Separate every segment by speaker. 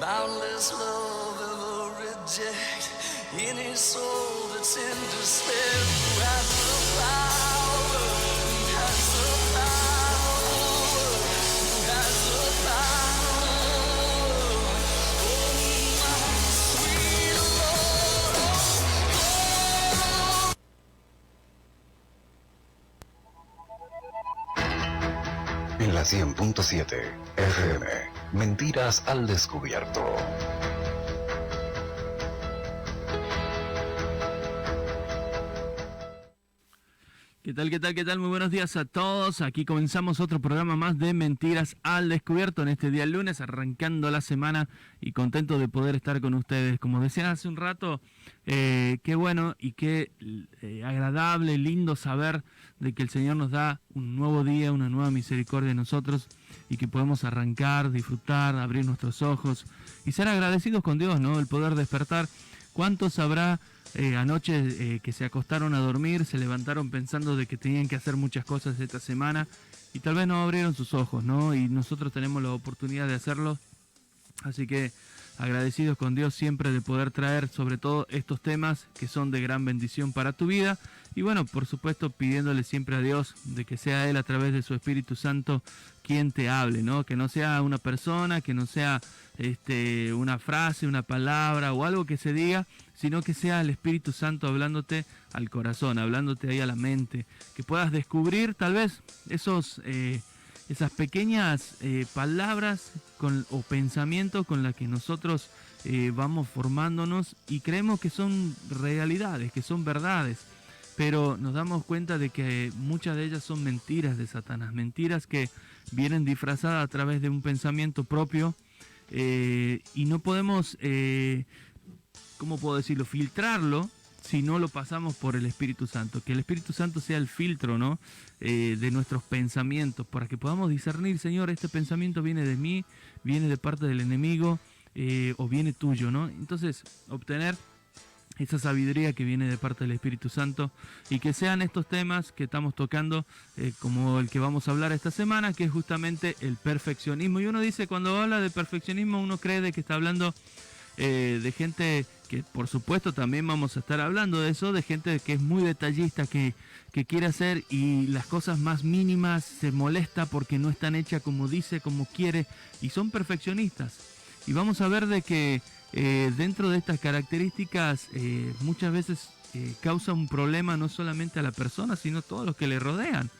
Speaker 1: boundless love ever reject any soul that's in despair? Who has the power? Who has the power? Who has the power? Oh, my sweet Lord, oh,
Speaker 2: En la 100.7 FM, Mentiras al Descubierto.
Speaker 3: ¿Qué tal, qué tal, qué tal? Muy buenos días a todos. Aquí comenzamos otro programa más de Mentiras al Descubierto en este día lunes, arrancando la semana y contento de poder estar con ustedes. Como decían hace un rato, qué bueno y qué agradable, lindo saber de que el Señor nos da un nuevo día, una nueva misericordia a nosotros y que podemos arrancar, disfrutar, abrir nuestros ojos y ser agradecidos con Dios, ¿no? El poder despertar. ¿Cuántos habrá anoche que se acostaron a dormir, se levantaron pensando de que tenían que hacer muchas cosas esta semana y tal vez no abrieron sus ojos, ¿no? Y nosotros tenemos la oportunidad de hacerlo, así que agradecidos con Dios siempre de poder traer sobre todo estos temas que son de gran bendición para tu vida y bueno, por supuesto pidiéndole siempre a Dios de que sea Él a través de su Espíritu Santo quien te hable, ¿no? Que no sea una persona, que no sea una frase, una palabra o algo que se diga, sino que sea el Espíritu Santo hablándote al corazón, hablándote ahí a la mente, que puedas descubrir tal vez esas pequeñas palabras o pensamientos con las que nosotros vamos formándonos y creemos que son realidades, que son verdades, pero nos damos cuenta de que muchas de ellas son mentiras de Satanás, mentiras que vienen disfrazadas a través de un pensamiento propio y no podemos, ¿cómo puedo decirlo?, filtrarlo si no lo pasamos por el Espíritu Santo. Que el Espíritu Santo sea el filtro, ¿no? De nuestros pensamientos, para que podamos discernir, Señor, este pensamiento viene de mí, viene de parte del enemigo o viene tuyo, ¿no? Entonces, obtener esa sabiduría que viene de parte del Espíritu Santo y que sean estos temas que estamos tocando como el que vamos a hablar esta semana, que es justamente el perfeccionismo. Y uno dice, cuando habla de perfeccionismo, uno cree de que está hablando de gente que por supuesto también vamos a estar hablando de eso, de gente que es muy detallista, que quiere hacer y las cosas más mínimas se molesta porque no están hechas como dice, como quiere, y son perfeccionistas. Y vamos a ver de que dentro de estas características muchas veces causa un problema no solamente a la persona, sino a todos los que le rodean.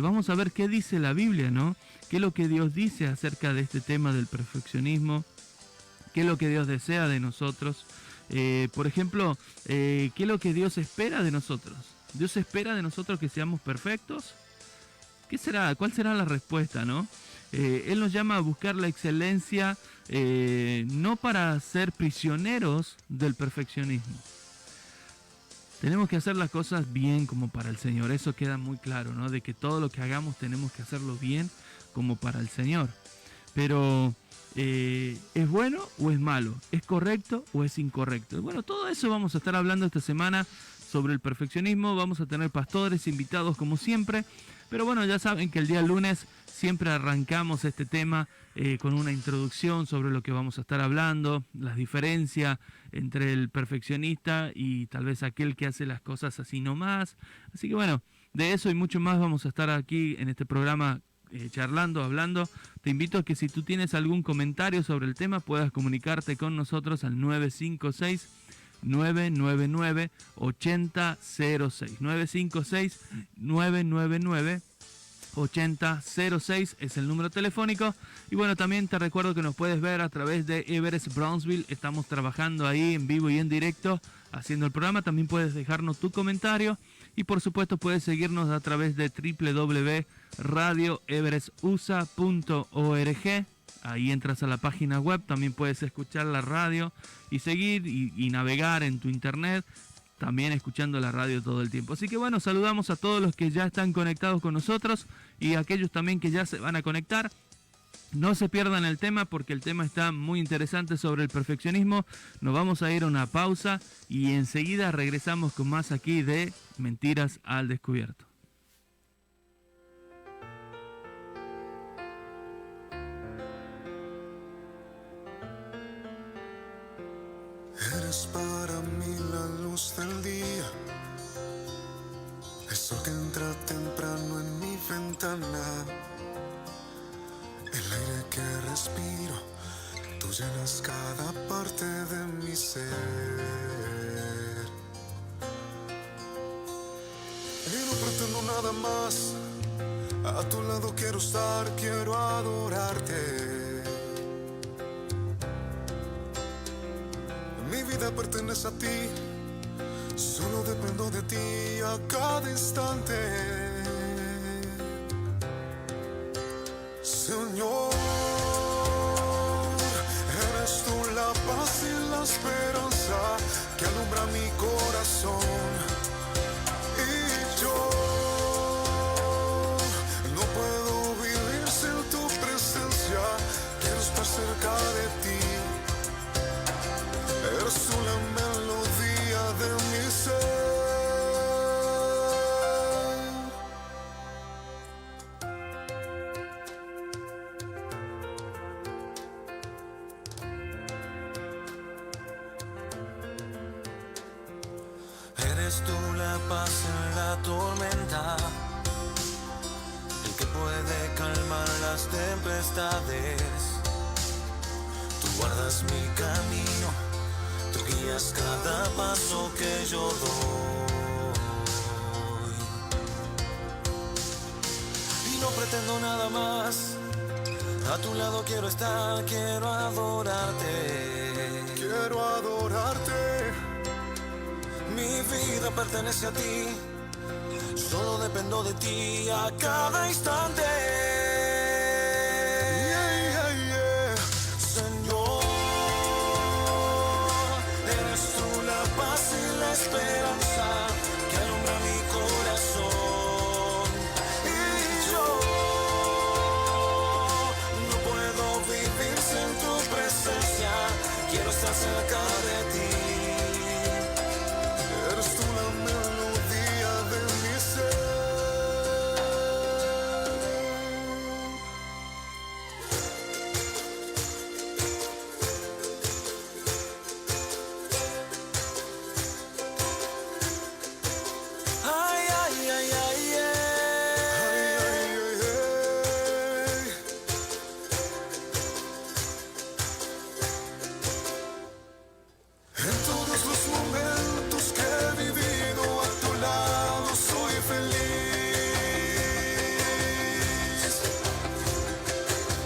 Speaker 3: Vamos a ver qué dice la Biblia, ¿no? ¿Qué es lo que Dios dice acerca de este tema del perfeccionismo? ¿Qué es lo que Dios desea de nosotros? Por ejemplo, ¿qué es lo que Dios espera de nosotros? ¿Dios espera de nosotros que seamos perfectos? ¿Qué será? ¿Cuál será la respuesta, no? Él nos llama a buscar la excelencia, no para ser prisioneros del perfeccionismo. Tenemos que hacer las cosas bien como para el Señor. Eso queda muy claro, ¿no? De que todo lo que hagamos tenemos que hacerlo bien como para el Señor. Pero ¿es bueno o es malo? ¿Es correcto o es incorrecto? Bueno, todo eso vamos a estar hablando esta semana sobre el perfeccionismo. Vamos a tener pastores invitados como siempre. Pero bueno, ya saben que el día lunes siempre arrancamos este tema con una introducción sobre lo que vamos a estar hablando, las diferencias entre el perfeccionista y tal vez aquel que hace las cosas así nomás. Así que bueno, de eso y mucho más vamos a estar aquí en este programa charlando, hablando. Te invito a que si tú tienes algún comentario sobre el tema puedas comunicarte con nosotros al 956 999 8006 956 999 8006 es el número telefónico. Y bueno, también te recuerdo que nos puedes ver a través de Everest Brownsville. Estamos trabajando ahí en vivo y en directo haciendo el programa. También puedes dejarnos tu comentario y por supuesto puedes seguirnos a través de www.radioeverestusa.org. Ahí entras a la página web, también puedes escuchar la radio y seguir y navegar en tu internet, también escuchando la radio todo el tiempo. Así que bueno, saludamos a todos los que ya están conectados con nosotros y a aquellos también que ya se van a conectar. No se pierdan el tema porque el tema está muy interesante sobre el perfeccionismo. Nos vamos a ir a una pausa y enseguida regresamos con más aquí de Mentiras al Descubierto.
Speaker 4: eres para mí la luz del día, el sol que entra temprano en mi ventana, el aire que respiro, tú llenas cada parte de mi ser. Y no pretendo nada más, a tu lado quiero estar, quiero adorarte. Mi vida pertenece a ti, solo dependo de ti a cada instante. Señor, eres tú la paz y la esperanza que alumbra mi corazón. Y yo no puedo vivir sin tu presencia, quiero estar cerca de ti. Eres tú la melodía de mi ser.
Speaker 1: Eres tú la paz en la tormenta, el que puede calmar las tempestades. Tú guardas mi camino, tú guías cada paso que yo doy. Y no pretendo nada más, a tu lado quiero estar, quiero adorarte.
Speaker 4: Quiero adorarte.
Speaker 1: Mi vida pertenece a ti, solo dependo de ti a cada instante. Señor, eres tú la paz y la esperanza que alumbra mi corazón. Y yo no puedo vivir sin tu presencia, quiero estar cerca de ti.
Speaker 4: Eres tú la melodía de mi ser.
Speaker 1: Ay, ay, ay, ay, ay.
Speaker 4: Ay, ay, ay, ay. En todos los momentos que he vivido a tu lado soy feliz.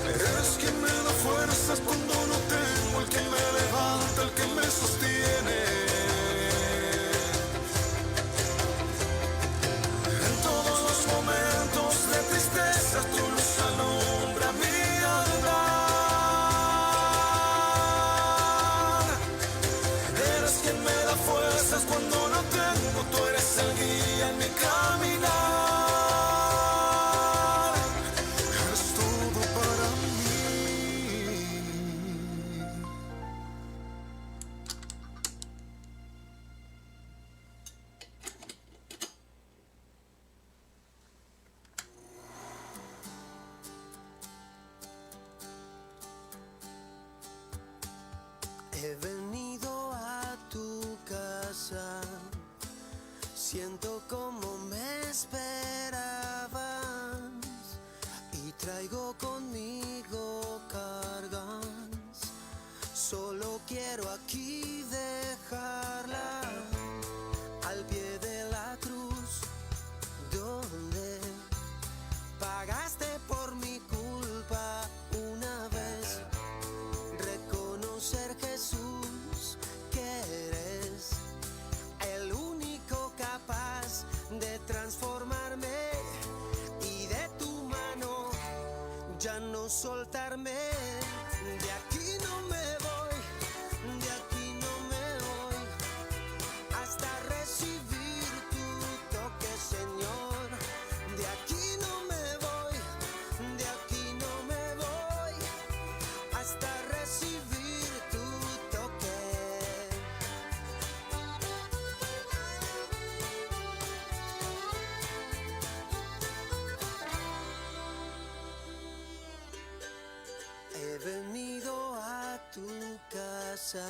Speaker 4: Eres quien me da fuerzas cuando no tengo, el que me levanta, el que me sostiene.
Speaker 1: En todos los momentos de tristeza tu luz alumbra mi andar. Eres quien me da fuerzas cuando no tengo, tú eres el guía en mi caminar.
Speaker 4: Eres todo para mí.
Speaker 5: He venido a tu casa, siento como me esperabas y traigo conmigo cargas, solo quiero aquí dejarla al pie de la cruz, donde pagaste por mi culpa una vez. Reconocer, Jesús, que eres el único capaz de transformarme y de tu mano ya no soltarme. De aquí no me voy, de aquí no me voy, hasta recibir tu toque, Señor. De aquí no me voy, de aquí no me voy, hasta recibir tu toque. He venido a tu casa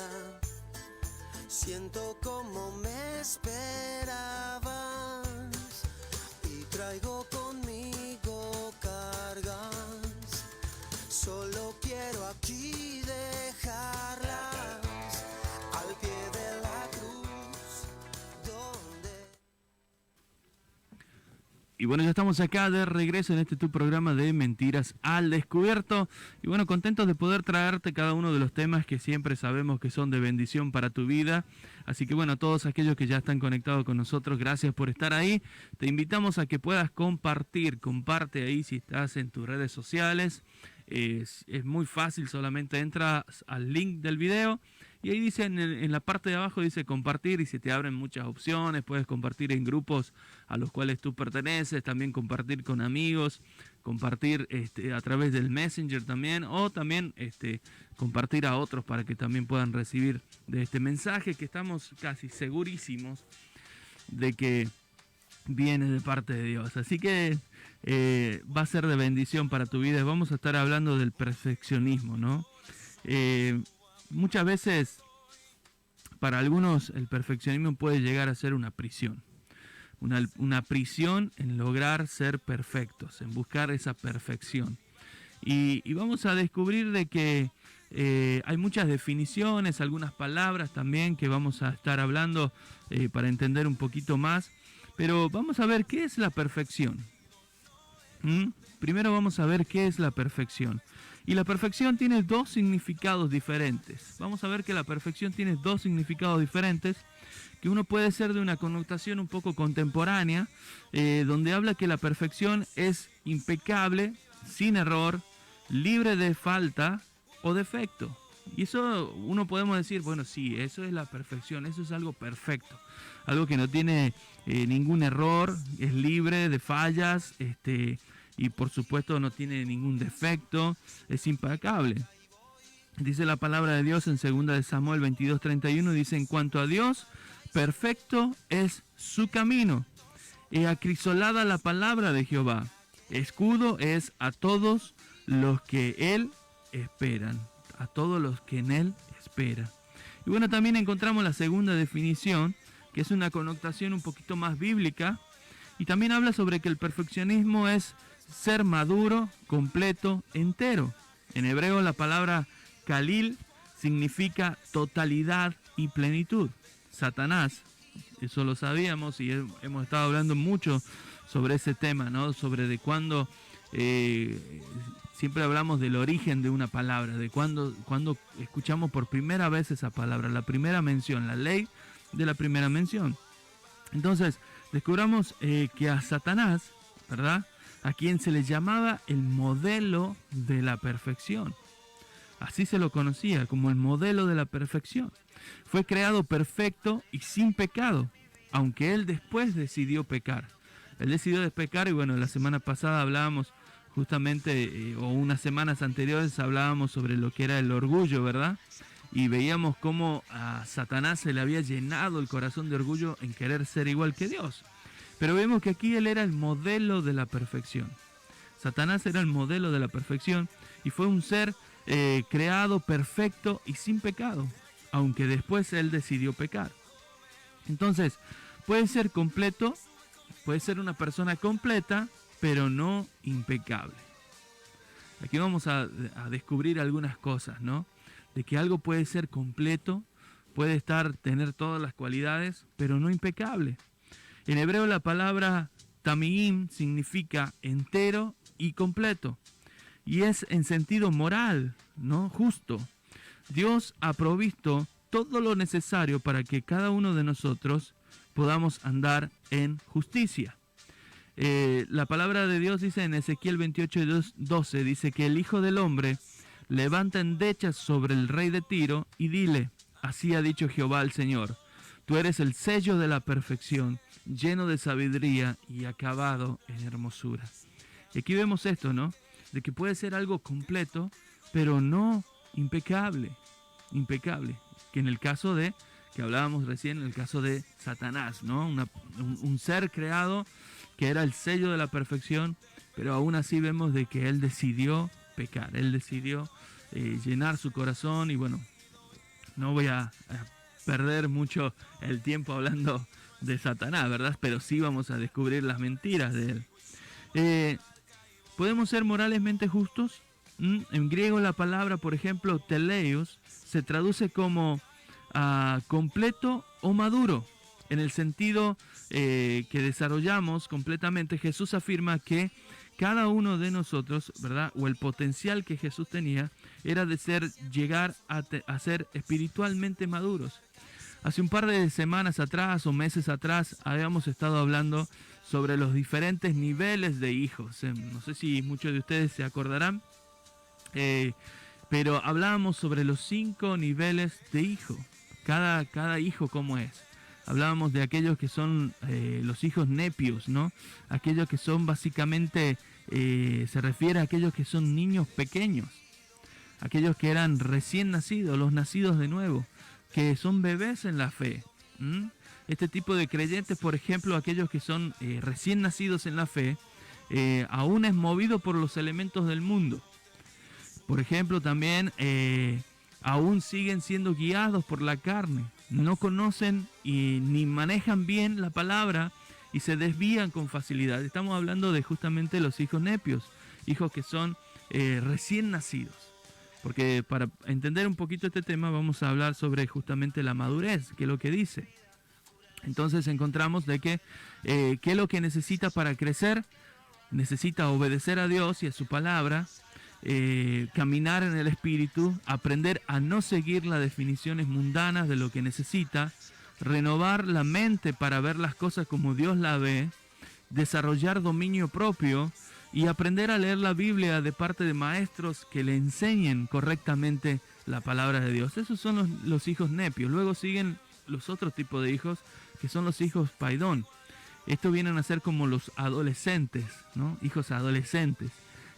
Speaker 5: Siento como me esperabas y traigo conmigo cargas. Solo quiero aquí dejarlas al pie de la cruz donde...
Speaker 3: Y bueno, ya estamos acá de regreso en tu programa de Mentiras al Descubierto. Y bueno, contentos de poder traerte cada uno de los temas que siempre sabemos que son de bendición para tu vida. Así que bueno, a todos aquellos que ya están conectados con nosotros, gracias por estar ahí. Te invitamos a que puedas comparte ahí si estás en tus redes sociales. Es muy fácil, solamente entras al link del video y ahí dice en la parte de abajo dice compartir y se te abren muchas opciones. Puedes compartir en grupos a los cuales tú perteneces, también compartir con amigos, compartir a través del Messenger también, o también compartir a otros para que también puedan recibir de este mensaje que estamos casi segurísimos de que viene de parte de Dios. Así que va a ser de bendición para tu vida. Vamos a estar hablando del perfeccionismo, ¿no? Muchas veces para algunos el perfeccionismo puede llegar a ser una prisión. Una prisión en lograr ser perfectos, en buscar esa perfección. Y vamos a descubrir de que hay muchas definiciones, algunas palabras también que vamos a estar hablando para entender un poquito más. Pero vamos a ver qué es la perfección. Primero vamos a ver qué es la perfección. Y la perfección tiene dos significados diferentes. Vamos a ver que la perfección tiene dos significados diferentes, que uno puede ser de una connotación un poco contemporánea, donde habla que la perfección es impecable, sin error, libre de falta o defecto. Y eso uno podemos decir, bueno, sí, eso es la perfección, eso es algo perfecto. Algo que no tiene ningún error, es libre de fallas, y por supuesto no tiene ningún defecto, es impecable. Dice la palabra de Dios en 2 de Samuel 22:31, dice: en cuanto a Dios, perfecto es su camino. He acrisolada la palabra de Jehová. Escudo es a todos los que él esperan, a todos los que en él esperan. Y bueno, también encontramos la segunda definición, que es una connotación un poquito más bíblica, y también habla sobre que el perfeccionismo es ser maduro, completo, entero. En hebreo la palabra Kalil significa totalidad y plenitud. Satanás, eso lo sabíamos y hemos estado hablando mucho sobre ese tema, ¿no? Sobre de cuándo, siempre hablamos del origen de una palabra, de cuándo escuchamos por primera vez esa palabra, la primera mención, la ley de la primera mención. Entonces, descubramos que a Satanás, ¿verdad?, a quien se le llamaba el modelo de la perfección. Así se lo conocía, como el modelo de la perfección. Fue creado perfecto y sin pecado, aunque él después decidió pecar. Él decidió pecar y bueno, la semana pasada hablábamos justamente, o unas semanas anteriores hablábamos sobre lo que era el orgullo, ¿verdad? Y veíamos cómo a Satanás se le había llenado el corazón de orgullo en querer ser igual que Dios. Pero vemos que aquí él era el modelo de la perfección. Satanás era el modelo de la perfección y fue un ser creado perfecto y sin pecado, aunque después él decidió pecar. Entonces, puede ser completo, puede ser una persona completa, pero no impecable. Aquí vamos a descubrir algunas cosas, ¿no? De que algo puede ser completo, puede tener todas las cualidades, pero no impecable. En hebreo la palabra tamim significa entero y completo. Y es en sentido moral, ¿no? Justo. Dios ha provisto todo lo necesario para que cada uno de nosotros podamos andar en justicia. La palabra de Dios dice en Ezequiel 28:12, dice que el Hijo del Hombre levanta endechas sobre el rey de Tiro y dile: así ha dicho Jehová el Señor, tú eres el sello de la perfección, lleno de sabiduría y acabado en hermosura. Y aquí vemos esto, ¿no? De que puede ser algo completo, pero no impecable. Impecable. Que en el caso que hablábamos recién, en el caso de Satanás, ¿no? Un ser creado que era el sello de la perfección, pero aún así vemos de que él decidió pecar. Él decidió llenar su corazón y bueno, no voy a perder mucho el tiempo hablando de Satanás, ¿verdad? Pero sí vamos a descubrir las mentiras de él. ¿Podemos ser moralmente justos? En griego la palabra, por ejemplo, teleios, se traduce como completo o maduro. En el sentido que desarrollamos completamente, Jesús afirma que cada uno de nosotros, ¿verdad? O el potencial que Jesús tenía era de llegar a ser espiritualmente maduros. Hace un par de semanas atrás o meses atrás habíamos estado hablando sobre los diferentes niveles de hijos. No sé si muchos de ustedes se acordarán, pero hablábamos sobre los 5 niveles de hijo. Cada hijo cómo es. Hablábamos de aquellos que son los hijos nepios, ¿no? Aquellos que son básicamente, se refiere a aquellos que son niños pequeños. Aquellos que eran recién nacidos, los nacidos de nuevo, que son bebés en la fe. Este tipo de creyentes, por ejemplo, aquellos que son recién nacidos en la fe, aún es movido por los elementos del mundo. Por ejemplo, también aún siguen siendo guiados por la carne. No conocen ni manejan bien la palabra y se desvían con facilidad. Estamos hablando de justamente los hijos nepios, hijos que son recién nacidos. Porque para entender un poquito este tema vamos a hablar sobre justamente la madurez, que es lo que dice. Entonces encontramos de que qué es lo que necesita para crecer. Necesita obedecer a Dios y a su palabra, caminar en el Espíritu, aprender a no seguir las definiciones mundanas de lo que necesita, renovar la mente para ver las cosas como Dios la ve, desarrollar dominio propio y aprender a leer la Biblia de parte de maestros que le enseñen correctamente la palabra de Dios. Esos son los hijos nepios. Luego siguen los otros tipos de hijos, que son los hijos paidón. Estos vienen a ser como los adolescentes, ¿no? Hijos adolescentes.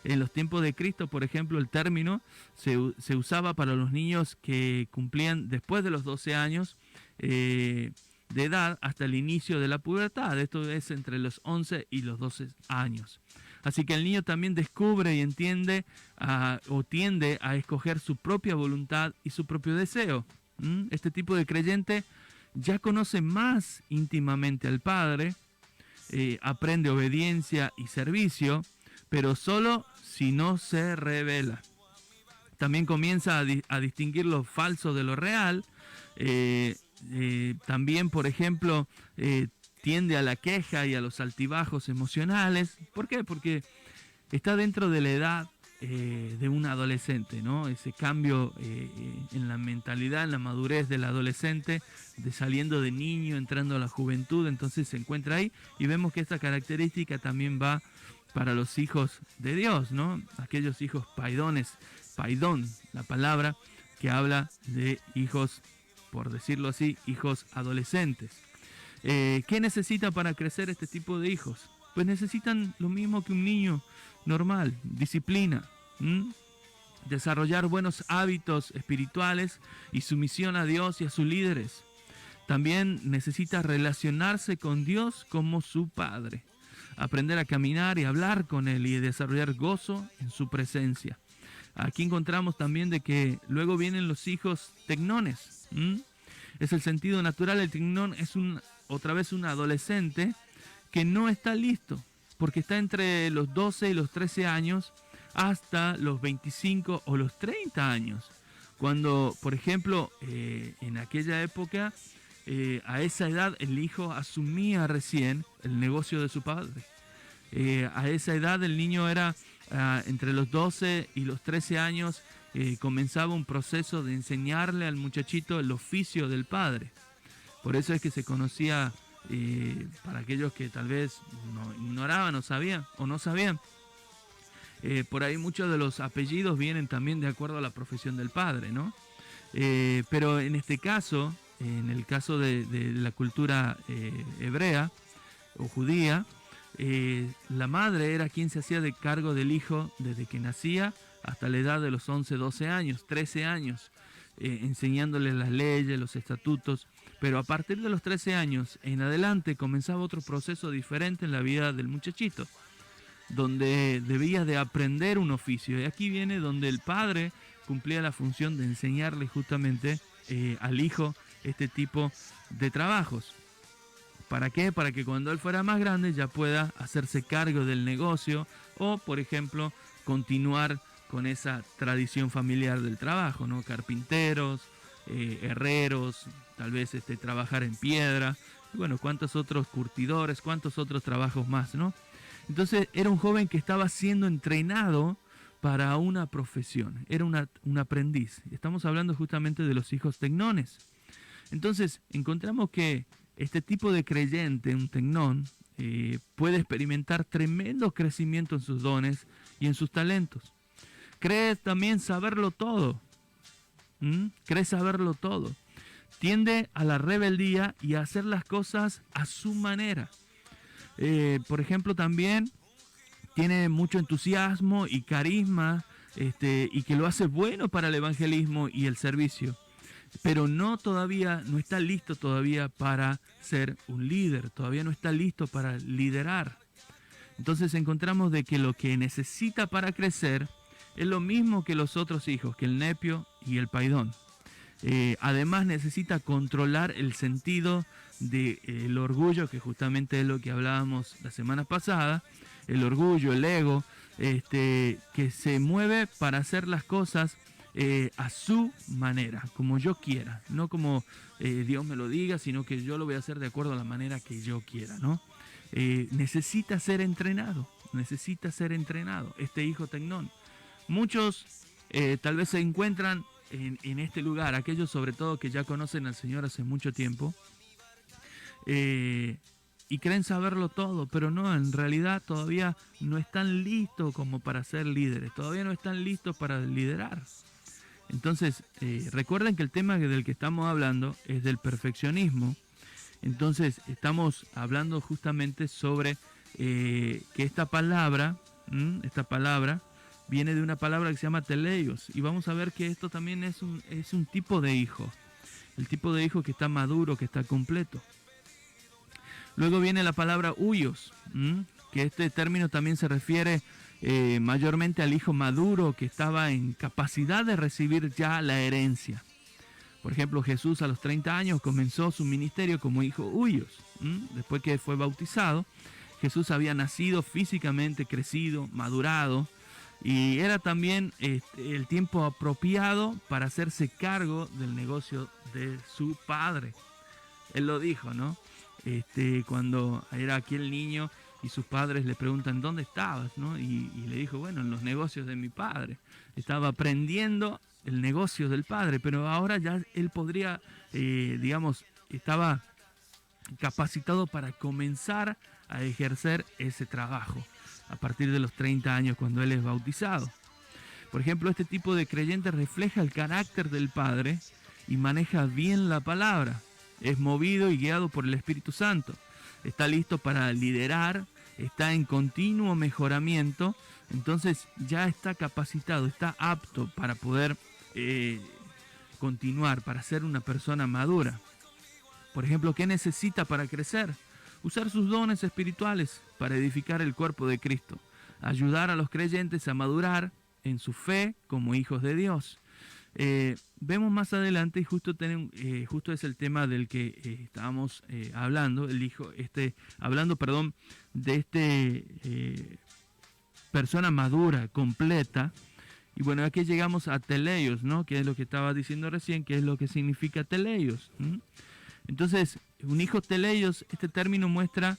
Speaker 3: En los tiempos de Cristo, por ejemplo, el término se usaba para los niños que cumplían después de los 12 años de edad hasta el inicio de la pubertad. Esto es entre los 11 y los 12 años. Así que el niño también descubre y entiende o tiende a escoger su propia voluntad y su propio deseo. Este tipo de creyente ya conoce más íntimamente al Padre, aprende obediencia y servicio, pero solo si no se revela. También comienza a distinguir lo falso de lo real. También, por ejemplo, tiende a la queja y a los altibajos emocionales. ¿Por qué? Porque está dentro de la edad de un adolescente, ¿no? Ese cambio en la mentalidad, en la madurez del adolescente, de saliendo de niño, entrando a la juventud, entonces se encuentra ahí y vemos que esta característica también va para los hijos de Dios, ¿no? Aquellos hijos paidones, paidón, la palabra que habla de hijos, por decirlo así, hijos adolescentes. ¿Qué necesita para crecer este tipo de hijos? Pues necesitan lo mismo que un niño normal, disciplina, desarrollar buenos hábitos espirituales y sumisión a Dios y a sus líderes. También necesita relacionarse con Dios como su Padre, aprender a caminar y hablar con Él y desarrollar gozo en su presencia. Aquí encontramos también de que luego vienen los hijos tecnones. Es el sentido natural. El tecnón es otra vez un adolescente que no está listo, porque está entre los 12 y los 13 años hasta los 25 o los 30 años. Cuando, por ejemplo, en aquella época, a esa edad el hijo asumía recién el negocio de su padre. A esa edad el niño era entre los 12 y los 13 años, comenzaba un proceso de enseñarle al muchachito el oficio del padre. Por eso es que se conocía, para aquellos que tal vez ignoraban o no sabían, por ahí muchos de los apellidos vienen también de acuerdo a la profesión del padre, ¿no? Pero en este caso, en el caso de la cultura hebrea o judía, la madre era quien se hacía de cargo del hijo desde que nacía hasta la edad de los 11, 12 años, 13 años, enseñándole las leyes, los estatutos. Pero a partir de los 13 años en adelante comenzaba otro proceso diferente en la vida del muchachito, donde debía de aprender un oficio. Y aquí viene donde el padre cumplía la función de enseñarle justamente al hijo este tipo de trabajos. ¿Para qué? Para que cuando él fuera más grande ya pueda hacerse cargo del negocio o, por ejemplo, continuar con esa tradición familiar del trabajo, ¿no? Carpinteros, herreros, tal vez trabajar en piedra, y bueno, cuántos otros curtidores, cuántos otros trabajos más, ¿no? Entonces era un joven que estaba siendo entrenado para una profesión, era un aprendiz. Estamos hablando justamente de los hijos tecnones. Entonces encontramos que este tipo de creyente, un tecnón, puede experimentar tremendo crecimiento en sus dones y en sus talentos. Cree también saberlo todo. Cree saberlo todo. Tiende a la rebeldía y a hacer las cosas a su manera. Por ejemplo, también tiene mucho entusiasmo y carisma, y que lo hace bueno para el evangelismo y el servicio. Pero no está listo todavía para ser un líder, todavía no está listo para liderar. Entonces encontramos de que lo que necesita para crecer es lo mismo que los otros hijos, que el nepio y el paidón. Además necesita controlar el sentido del orgullo, que justamente es lo que hablábamos la semana pasada, el orgullo, el ego, que se mueve para hacer las cosas a su manera, como yo quiera, no como Dios me lo diga, sino que yo lo voy a hacer de acuerdo a la manera que yo quiera, ¿no? Necesita ser entrenado, este hijo tecnón. Muchos tal vez se encuentran en este lugar, aquellos sobre todo que ya conocen al Señor hace mucho tiempo, y creen saberlo todo, pero no, en realidad todavía no están listos como para ser líderes, todavía no están listos para liderar. Entonces, recuerden que el tema del que estamos hablando es del perfeccionismo. Entonces, estamos hablando justamente sobre que esta palabra viene de una palabra que se llama teleios. Y vamos a ver que esto también es un tipo de hijo. El tipo de hijo que está maduro, que está completo. Luego viene la palabra huios, que este término también se refiere mayormente al hijo maduro que estaba en capacidad de recibir ya la herencia. Por ejemplo, Jesús a los 30 años comenzó su ministerio como hijo huios. Después que fue bautizado, Jesús había nacido físicamente, crecido, madurado, y era también el tiempo apropiado para hacerse cargo del negocio de su padre. Él lo dijo, ¿no? Cuando era aquel niño y sus padres le preguntan ¿dónde estabas?, ¿no? Y le dijo, bueno, en los negocios de mi padre. Estaba aprendiendo el negocio del padre, pero ahora ya él podría, estaba capacitado para comenzar a ejercer ese trabajo a partir de los 30 años cuando él es bautizado. Por ejemplo, este tipo de creyente refleja el carácter del Padre y maneja bien la palabra. Es movido y guiado por el Espíritu Santo. Está listo para liderar, está en continuo mejoramiento, entonces ya está capacitado, está apto para poder continuar, para ser una persona madura. Por ejemplo, ¿qué necesita para crecer? Usar sus dones espirituales para edificar el cuerpo de Cristo, ayudar a los creyentes a madurar en su fe como hijos de Dios. Vemos más adelante, y justo es el tema del que estábamos hablando, de persona madura, completa. Y bueno, aquí llegamos a teleios, ¿no? Que es lo que estaba diciendo recién, que es lo que significa teleios. Entonces, un hijo teleios, este término muestra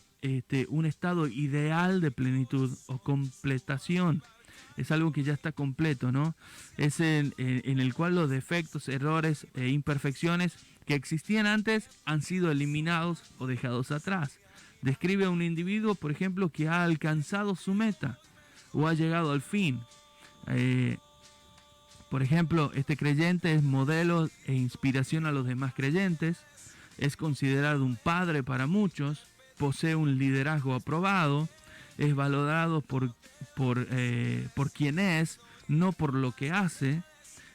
Speaker 3: un estado ideal de plenitud o completación. Es algo que ya está completo, ¿no? Es en el cual los defectos, errores e imperfecciones que existían antes han sido eliminados o dejados atrás. Describe a un individuo, por ejemplo, que ha alcanzado su meta o ha llegado al fin. Por ejemplo, este creyente es modelo e inspiración a los demás creyentes, es considerado un padre para muchos, posee un liderazgo aprobado, es valorado por quien es, no por lo que hace.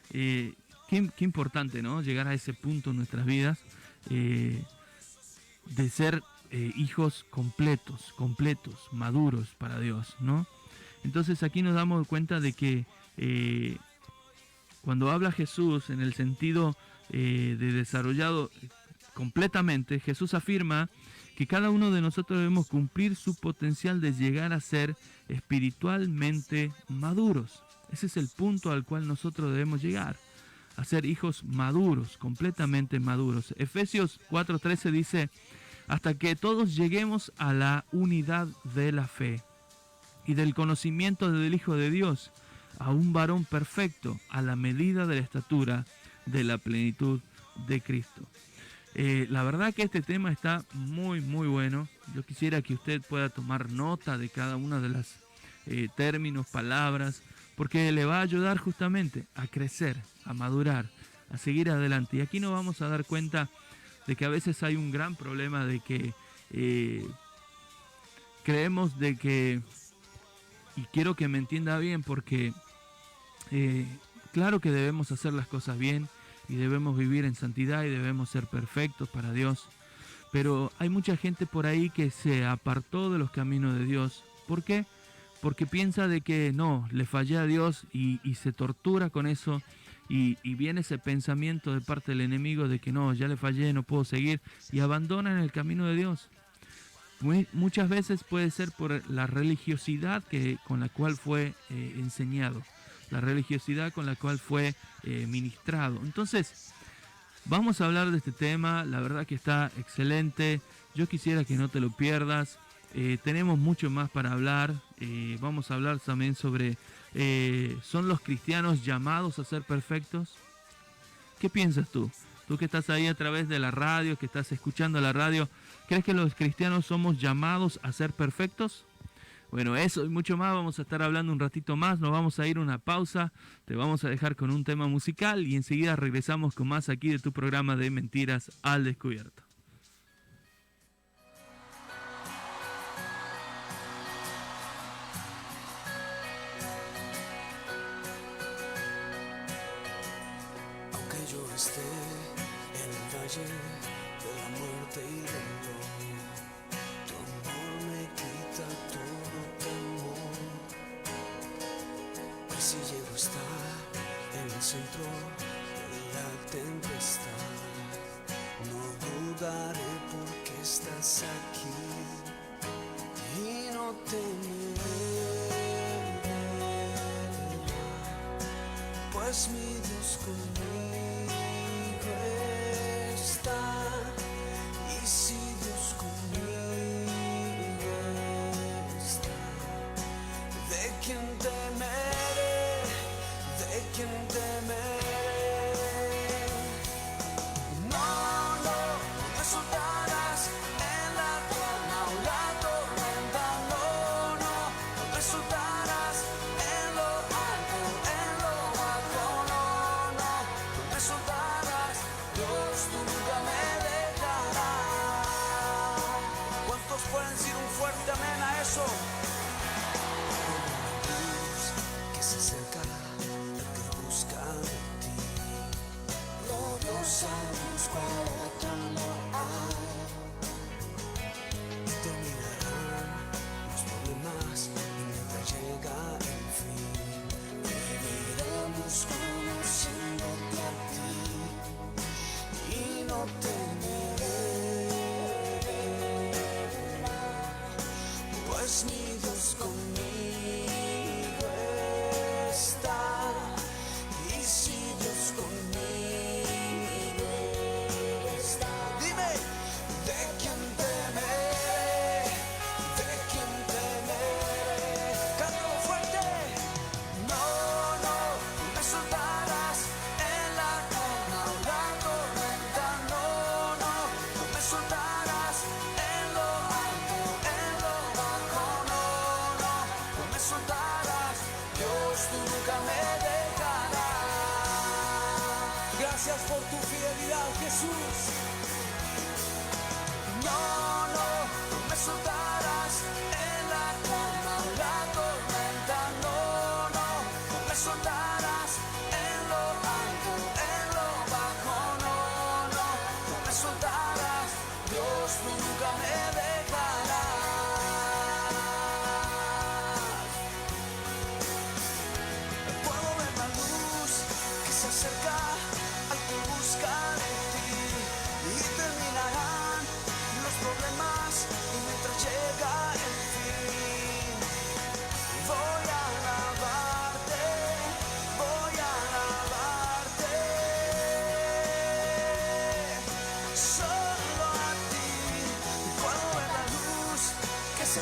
Speaker 3: Qué importante, ¿no? Llegar a ese punto en nuestras vidas de ser hijos completos, maduros para Dios, ¿no? Entonces aquí nos damos cuenta de que Cuando habla Jesús en el sentido de desarrollado completamente, Jesús afirma que cada uno de nosotros debemos cumplir su potencial de llegar a ser espiritualmente maduros. Ese es el punto al cual nosotros debemos llegar, a ser hijos maduros, completamente maduros. Efesios 4:13 dice, hasta que todos lleguemos a la unidad de la fe y del conocimiento del Hijo de Dios, a un varón perfecto, a la medida de la estatura de la plenitud de Cristo. La verdad que este tema está muy bueno. Yo quisiera que usted pueda tomar nota de cada una de las términos, palabras, porque le va a ayudar justamente a crecer, a madurar, a seguir adelante. Y aquí nos vamos a dar cuenta de que a veces hay un gran problema de que creemos de que, y quiero que me entienda bien, porque claro que debemos hacer las cosas bien y debemos vivir en santidad y debemos ser perfectos para Dios, pero hay mucha gente por ahí que se apartó de los caminos de Dios. ¿Por qué? Porque piensa de que no, le fallé a Dios y se tortura con eso, y viene ese pensamiento de parte del enemigo de que no, ya le fallé, no puedo seguir, y abandonan el camino de Dios. Muchas veces puede ser por la religiosidad con la cual fue enseñado, la religiosidad con la cual fue ministrado. Entonces, vamos a hablar de este tema. La verdad que está excelente. Yo quisiera que no te lo pierdas. Tenemos mucho más para hablar. Vamos a hablar también sobre ¿son los cristianos llamados a ser perfectos? ¿Qué piensas tú? Tú que estás ahí a través de la radio, que estás escuchando la radio, ¿crees que los cristianos somos llamados a ser perfectos? Bueno, eso y mucho más vamos a estar hablando un ratito más. Nos vamos a ir a una pausa, te vamos a dejar con un tema musical y enseguida regresamos con más aquí de tu programa de Mentiras al Descubierto.
Speaker 5: Aunque yo esté en el valle de la muerte y del dolor, tu amor me quita todo temor. Y si llego a estar en el centro de la tempestad, no dudaré porque estás aquí y no temeré, pues mi Dios conmigo está. Y si Dios conmigo está, ¿de quién temeré? ¿De quién temeré? No, no, no me soltarás en la calma o la tormenta. No, no, no me soltarás en lo alto, en lo bajo. No, no, no me soltarás. Dios, tú nunca me dejarás. ¿Cuántos pueden decir un fuerte amén a eso? Que se acerca y te busca de ti. Gloriosos cual otro no hay. Y terminarán los problemas y mientras llega el fin, viviremos conociéndote a ti y no temeré, pues mi Dios conmigo está. Y si Dios conmigo está, dime, ¿de quién temeré? ¿De quién temeré? Cántalo fuerte. No, no, no me soltarás en la calma o la tormenta. No, no, no me soltarás en lo alto, en lo bajo. No, no, no me soltarás. Dios, tú nunca me dejarás. Gracias por tu fidelidad, Jesús. No, no, no me soltarás en la calma o la tormenta. No, no, no me soltarás en lo alto, en lo bajo. No, no, no me soltarás. Dios, tú nunca me dejarás. Puedo ver la luz que se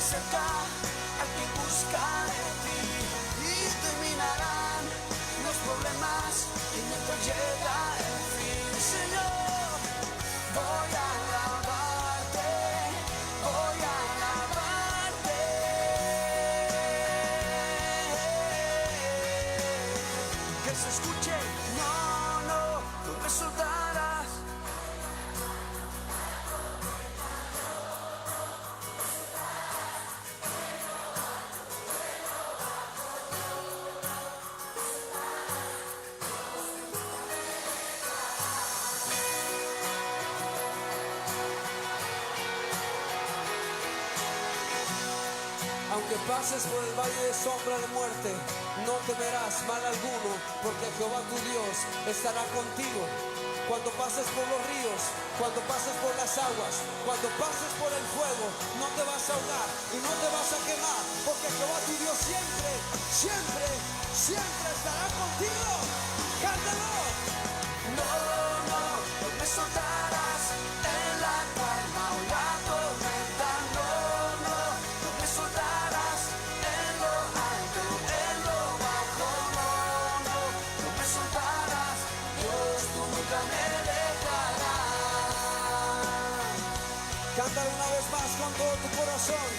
Speaker 5: cerca al que busca de ti y terminarán los problemas y mientras llega el fin, Señor, voy a alabarte, voy a alabarte. Que se escuche, no me soltarás. Aunque pases por el valle de sombra de muerte, no temerás mal alguno, porque Jehová tu Dios estará contigo. Cuando pases por los ríos, cuando pases por las aguas, cuando pases por el fuego, no te vas a ahogar y no te vas a quemar, porque Jehová tu Dios siempre estará contigo. ¡Cántalo! No me soltarás en la calma o la tormenta, no me soltarás en lo alto, en lo bajo, no me soltarás, Dios, tú nunca me dejarás. Cántalo una vez más con todo tu corazón.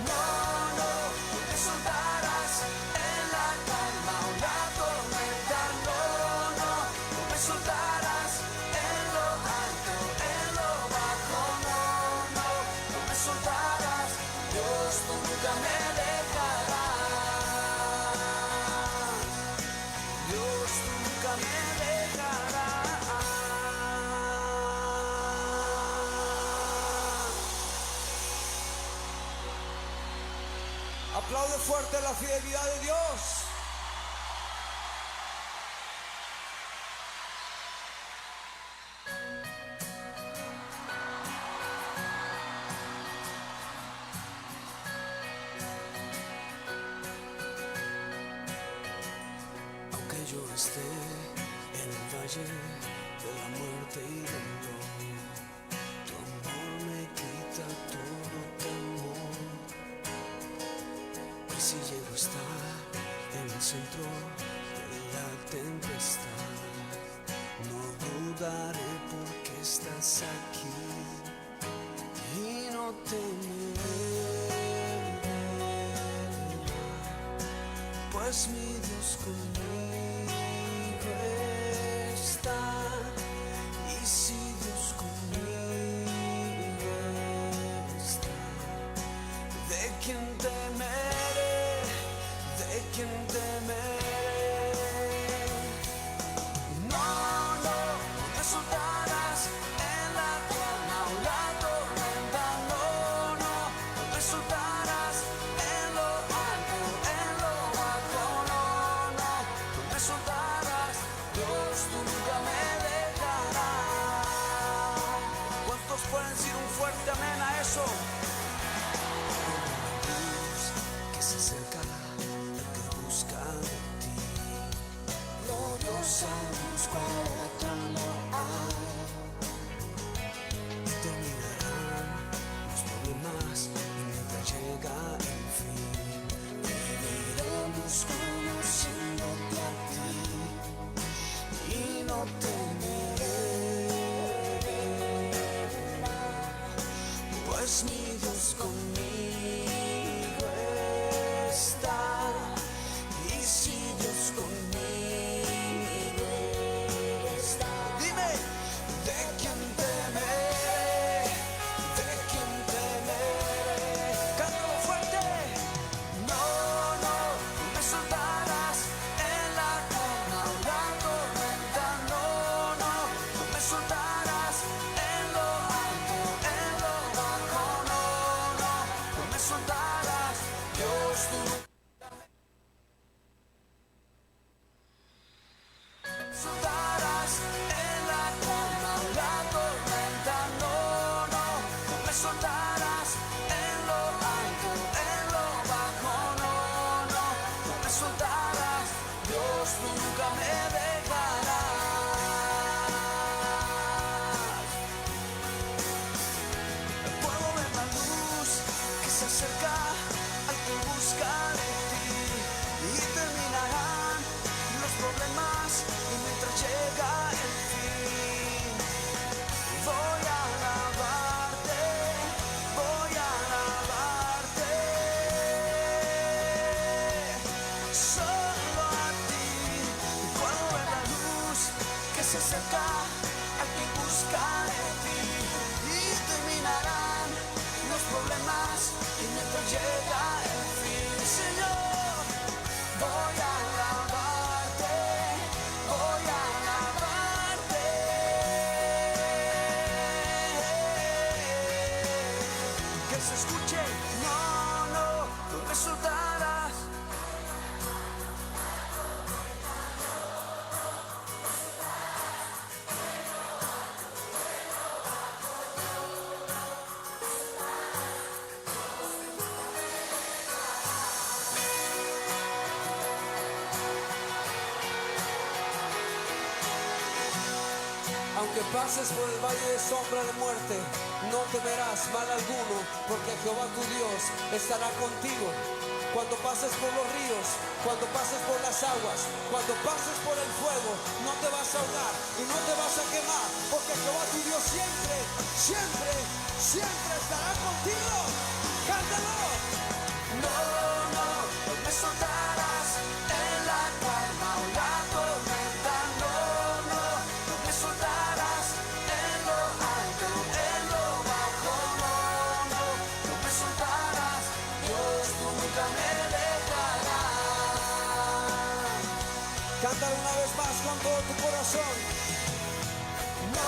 Speaker 5: No me soltarás en la calma o la tormenta, no me soltarás en lo alto, en lo bajo, no me soltarás, Dios, tú nunca me dejarás, Dios, tú nunca me dejarás. Aplaude fuerte la fidelidad de Dios. Aunque yo esté en el valle de la muerte y del dolor, tu amor me quita todo temor. Y si llego a estar en el centro de la tempestad, no dudaré porque estás aquí y no temeré, pues mi Dios conmigo está. Y si Dios conmigo está, ¿de quién temeré? ¿De quién temeré? No me soltarás en la calma o la tormenta, no me soltarás en lo alto, en lo bajo, no me soltarás, Dios, tú nunca me dejarás. ¿Cuántos pueden decir un fuerte amén a eso? Que se acerca el que busca de ti, gloriosa luz para otro no hay. Y terminarán los problemas y mientras llega el fin, viviremos conociéndote a ti y no temeré, pues mi Dios conmigo está. Y si Dios conmigo está, dime, ¿de quién temeré? ¿De quién temeré? Cántalo fuerte. No me soltarás en la calma o la tormenta, no me soltarás en lo alto, en lo bajo, no cerca al que busca de ti y terminarán los problemas y mientras llega el fin, Señor, voy a alabarte, voy a alabarte. Que se escuche, no me soltarás. Aunque pases por el valle de sombra de muerte, no temerás mal alguno, porque Jehová tu Dios estará contigo. Cuando pases por los ríos, cuando pases por las aguas, cuando pases por el fuego, no te vas a ahogar y no te vas a quemar, porque Jehová tu Dios siempre estará contigo. ¡Cántalo! No me soltarás en la calma o la tormenta, no me soltarás en lo alto, en lo bajo, no me soltarás, Dios, tú nunca me dejarás. Cántalo una vez más con todo tu corazón. No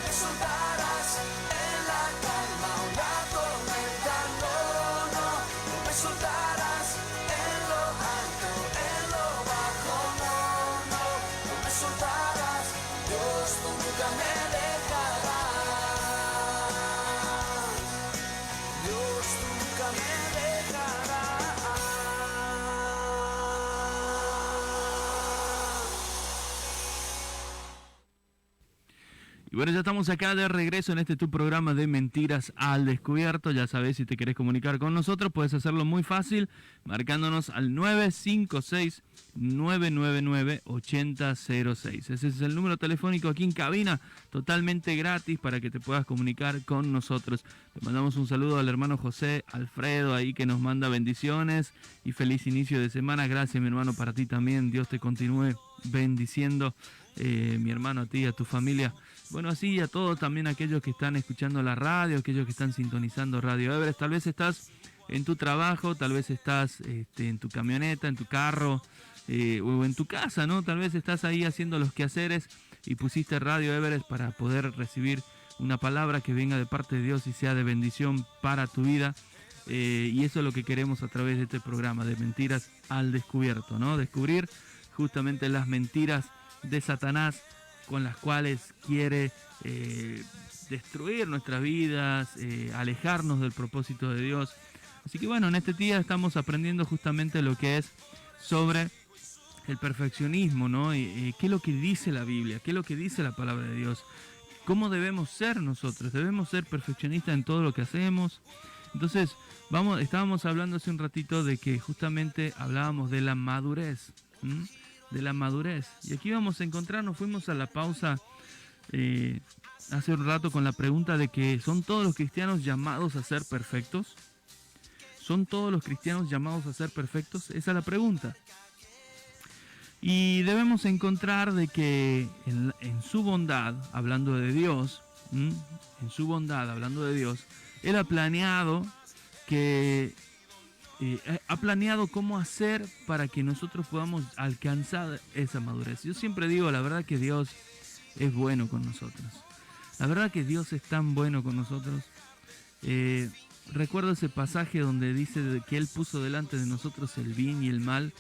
Speaker 5: me soltarás en la calma o la tormenta, no me soltarás en lo alto, en lo bajo, no me soltarás, Dios, tú nunca me dejarás, Dios, tú nunca me dejarás.
Speaker 3: Y bueno, ya estamos acá de regreso en este tu programa de Mentiras al Descubierto. Ya sabes, si te querés comunicar con nosotros, puedes hacerlo muy fácil, marcándonos al 956-999-8006. Ese es el número telefónico aquí en cabina, totalmente gratis para que te puedas comunicar con nosotros. Le mandamos un saludo al hermano José Alfredo ahí que nos manda bendiciones y feliz inicio de semana. Gracias, mi hermano, para ti también. Dios te continúe bendiciendo, mi hermano, a ti y a tu familia. Bueno, así y a todos también aquellos que están escuchando la radio, aquellos que están sintonizando Radio Everest. Tal vez estás en tu trabajo, tal vez estás en tu camioneta, en tu carro o en tu casa, ¿no? Tal vez estás ahí haciendo los quehaceres y pusiste Radio Everest para poder recibir una palabra que venga de parte de Dios y sea de bendición para tu vida. Y eso es lo que queremos a través de este programa de Mentiras al Descubierto, ¿no? Descubrir justamente las mentiras de Satanás con las cuales quiere destruir nuestras vidas, alejarnos del propósito de Dios. Así que bueno, en este día estamos aprendiendo justamente lo que es sobre el perfeccionismo, ¿no? ¿Qué es lo que dice la Biblia? ¿Qué es lo que dice la palabra de Dios? ¿Cómo debemos ser nosotros? ¿Debemos ser perfeccionistas en todo lo que hacemos? Entonces, estábamos hablando hace un ratito de que justamente hablábamos de la madurez, de la madurez. Y aquí vamos a encontrarnos, fuimos a la pausa hace un rato con la pregunta de que ¿son todos los cristianos llamados a ser perfectos? ¿Son todos los cristianos llamados a ser perfectos? Esa es la pregunta. Y debemos encontrar de que en su bondad, hablando de Dios, en su bondad, hablando de Dios, Él ha planeado cómo hacer para que nosotros podamos alcanzar esa madurez. Yo siempre digo, la verdad que Dios es bueno con nosotros. La verdad que Dios es tan bueno con nosotros. Recuerdo ese pasaje donde dice que Él puso delante de nosotros el bien y el mal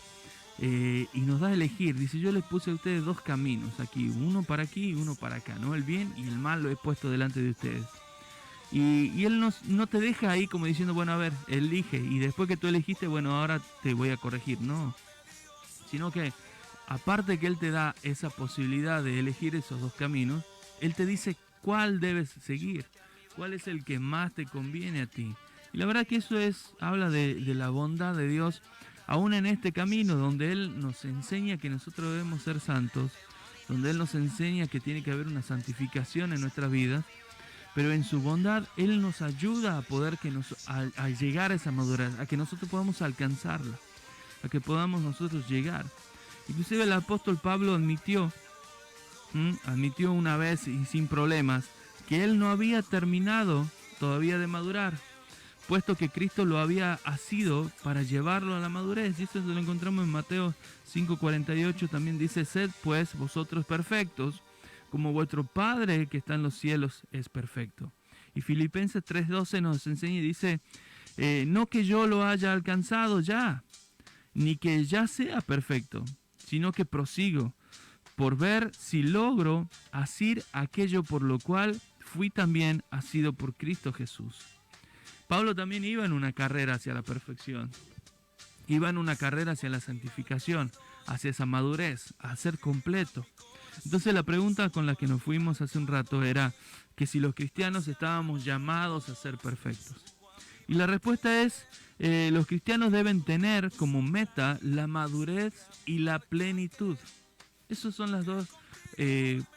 Speaker 3: y nos da a elegir. Dice, yo les puse a ustedes dos caminos aquí, uno para aquí y uno para acá, ¿no? El bien y el mal lo he puesto delante de ustedes. Y Él no te deja ahí como diciendo, bueno, a ver, elige. Y después que tú elegiste, bueno, ahora te voy a corregir. No. Sino que, aparte que Él te da esa posibilidad de elegir esos dos caminos, Él te dice cuál debes seguir. Cuál es el que más te conviene a ti. Y la verdad que eso habla de la bondad de Dios, aún en este camino donde Él nos enseña que nosotros debemos ser santos, donde Él nos enseña que tiene que haber una santificación en nuestras vidas. Pero en su bondad, Él nos ayuda a poder a llegar a esa madurez, a que nosotros podamos alcanzarla, a que podamos nosotros llegar. Inclusive el apóstol Pablo admitió admitió una vez y sin problemas que él no había terminado todavía de madurar, puesto que Cristo lo había asido para llevarlo a la madurez. Y esto lo encontramos en Mateo 5:48, también dice: sed pues vosotros perfectos, como vuestro Padre que está en los cielos es perfecto. Y Filipenses 3:12 nos enseña y dice: no que yo lo haya alcanzado ya, ni que ya sea perfecto, sino que prosigo por ver si logro asir aquello por lo cual fui también asido por Cristo Jesús. Pablo también iba en una carrera hacia la perfección, iba en una carrera hacia la santificación, hacia esa madurez, a ser completo. Entonces la pregunta con la que nos fuimos hace un rato era que si los cristianos estábamos llamados a ser perfectos. Y la respuesta es, los cristianos deben tener como meta la madurez y la plenitud. Esas son las dos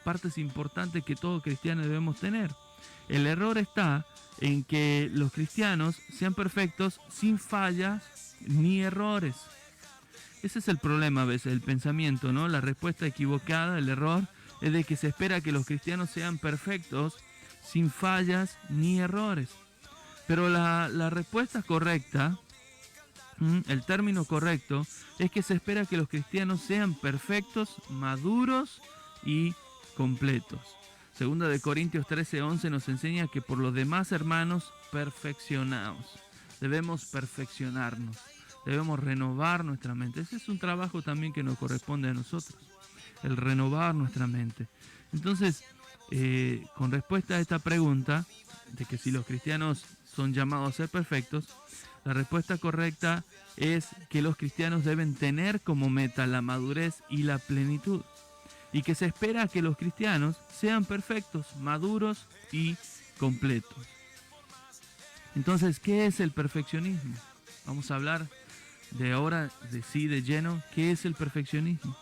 Speaker 3: partes importantes que todo cristiano debemos tener. El error está en que los cristianos sean perfectos sin fallas ni errores. Ese es el problema a veces, el pensamiento, ¿no? La respuesta equivocada, el error, es de que se espera que los cristianos sean perfectos sin fallas ni errores. Pero la respuesta correcta, el término correcto, es que se espera que los cristianos sean perfectos, maduros y completos. Segunda de Corintios 13:11 nos enseña que por los demás, hermanos, perfeccionaos. Debemos perfeccionarnos, debemos renovar nuestra mente. Ese es un trabajo también que nos corresponde a nosotros, el renovar nuestra mente. Entonces, con respuesta a esta pregunta, de que si los cristianos son llamados a ser perfectos, la respuesta correcta es que los cristianos deben tener como meta la madurez y la plenitud, y que se espera que los cristianos sean perfectos, maduros y completos. Entonces, ¿qué es el perfeccionismo? Vamos a hablar de ahora, de lleno, ¿qué es el perfeccionismo?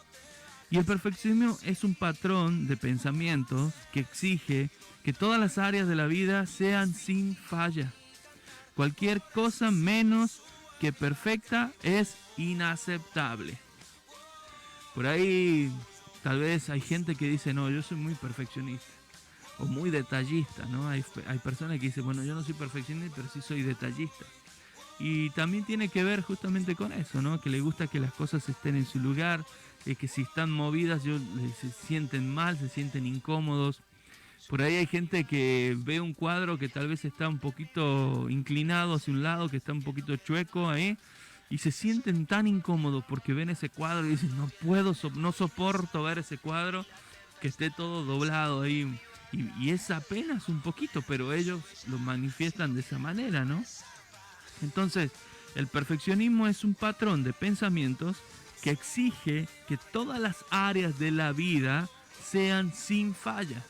Speaker 3: Y el perfeccionismo es un patrón de pensamientos que exige que todas las áreas de la vida sean sin falla. Cualquier cosa menos que perfecta es inaceptable. Por ahí tal vez hay gente que dice, no, yo soy muy perfeccionista o muy detallista, ¿no? Hay personas que dicen, bueno, yo no soy perfeccionista, pero sí soy detallista. Y también tiene que ver justamente con eso, ¿no? Que le gusta que las cosas estén en su lugar, que si están movidas se sienten mal, se sienten incómodos. Por ahí hay gente que ve un cuadro que tal vez está un poquito inclinado hacia un lado, que está un poquito chueco ahí, y se sienten tan incómodos porque ven ese cuadro y dicen, no soporto ver ese cuadro que esté todo doblado ahí. Y es apenas un poquito, pero ellos lo manifiestan de esa manera, ¿no? Entonces, el perfeccionismo es un patrón de pensamientos que exige que todas las áreas de la vida sean sin falla.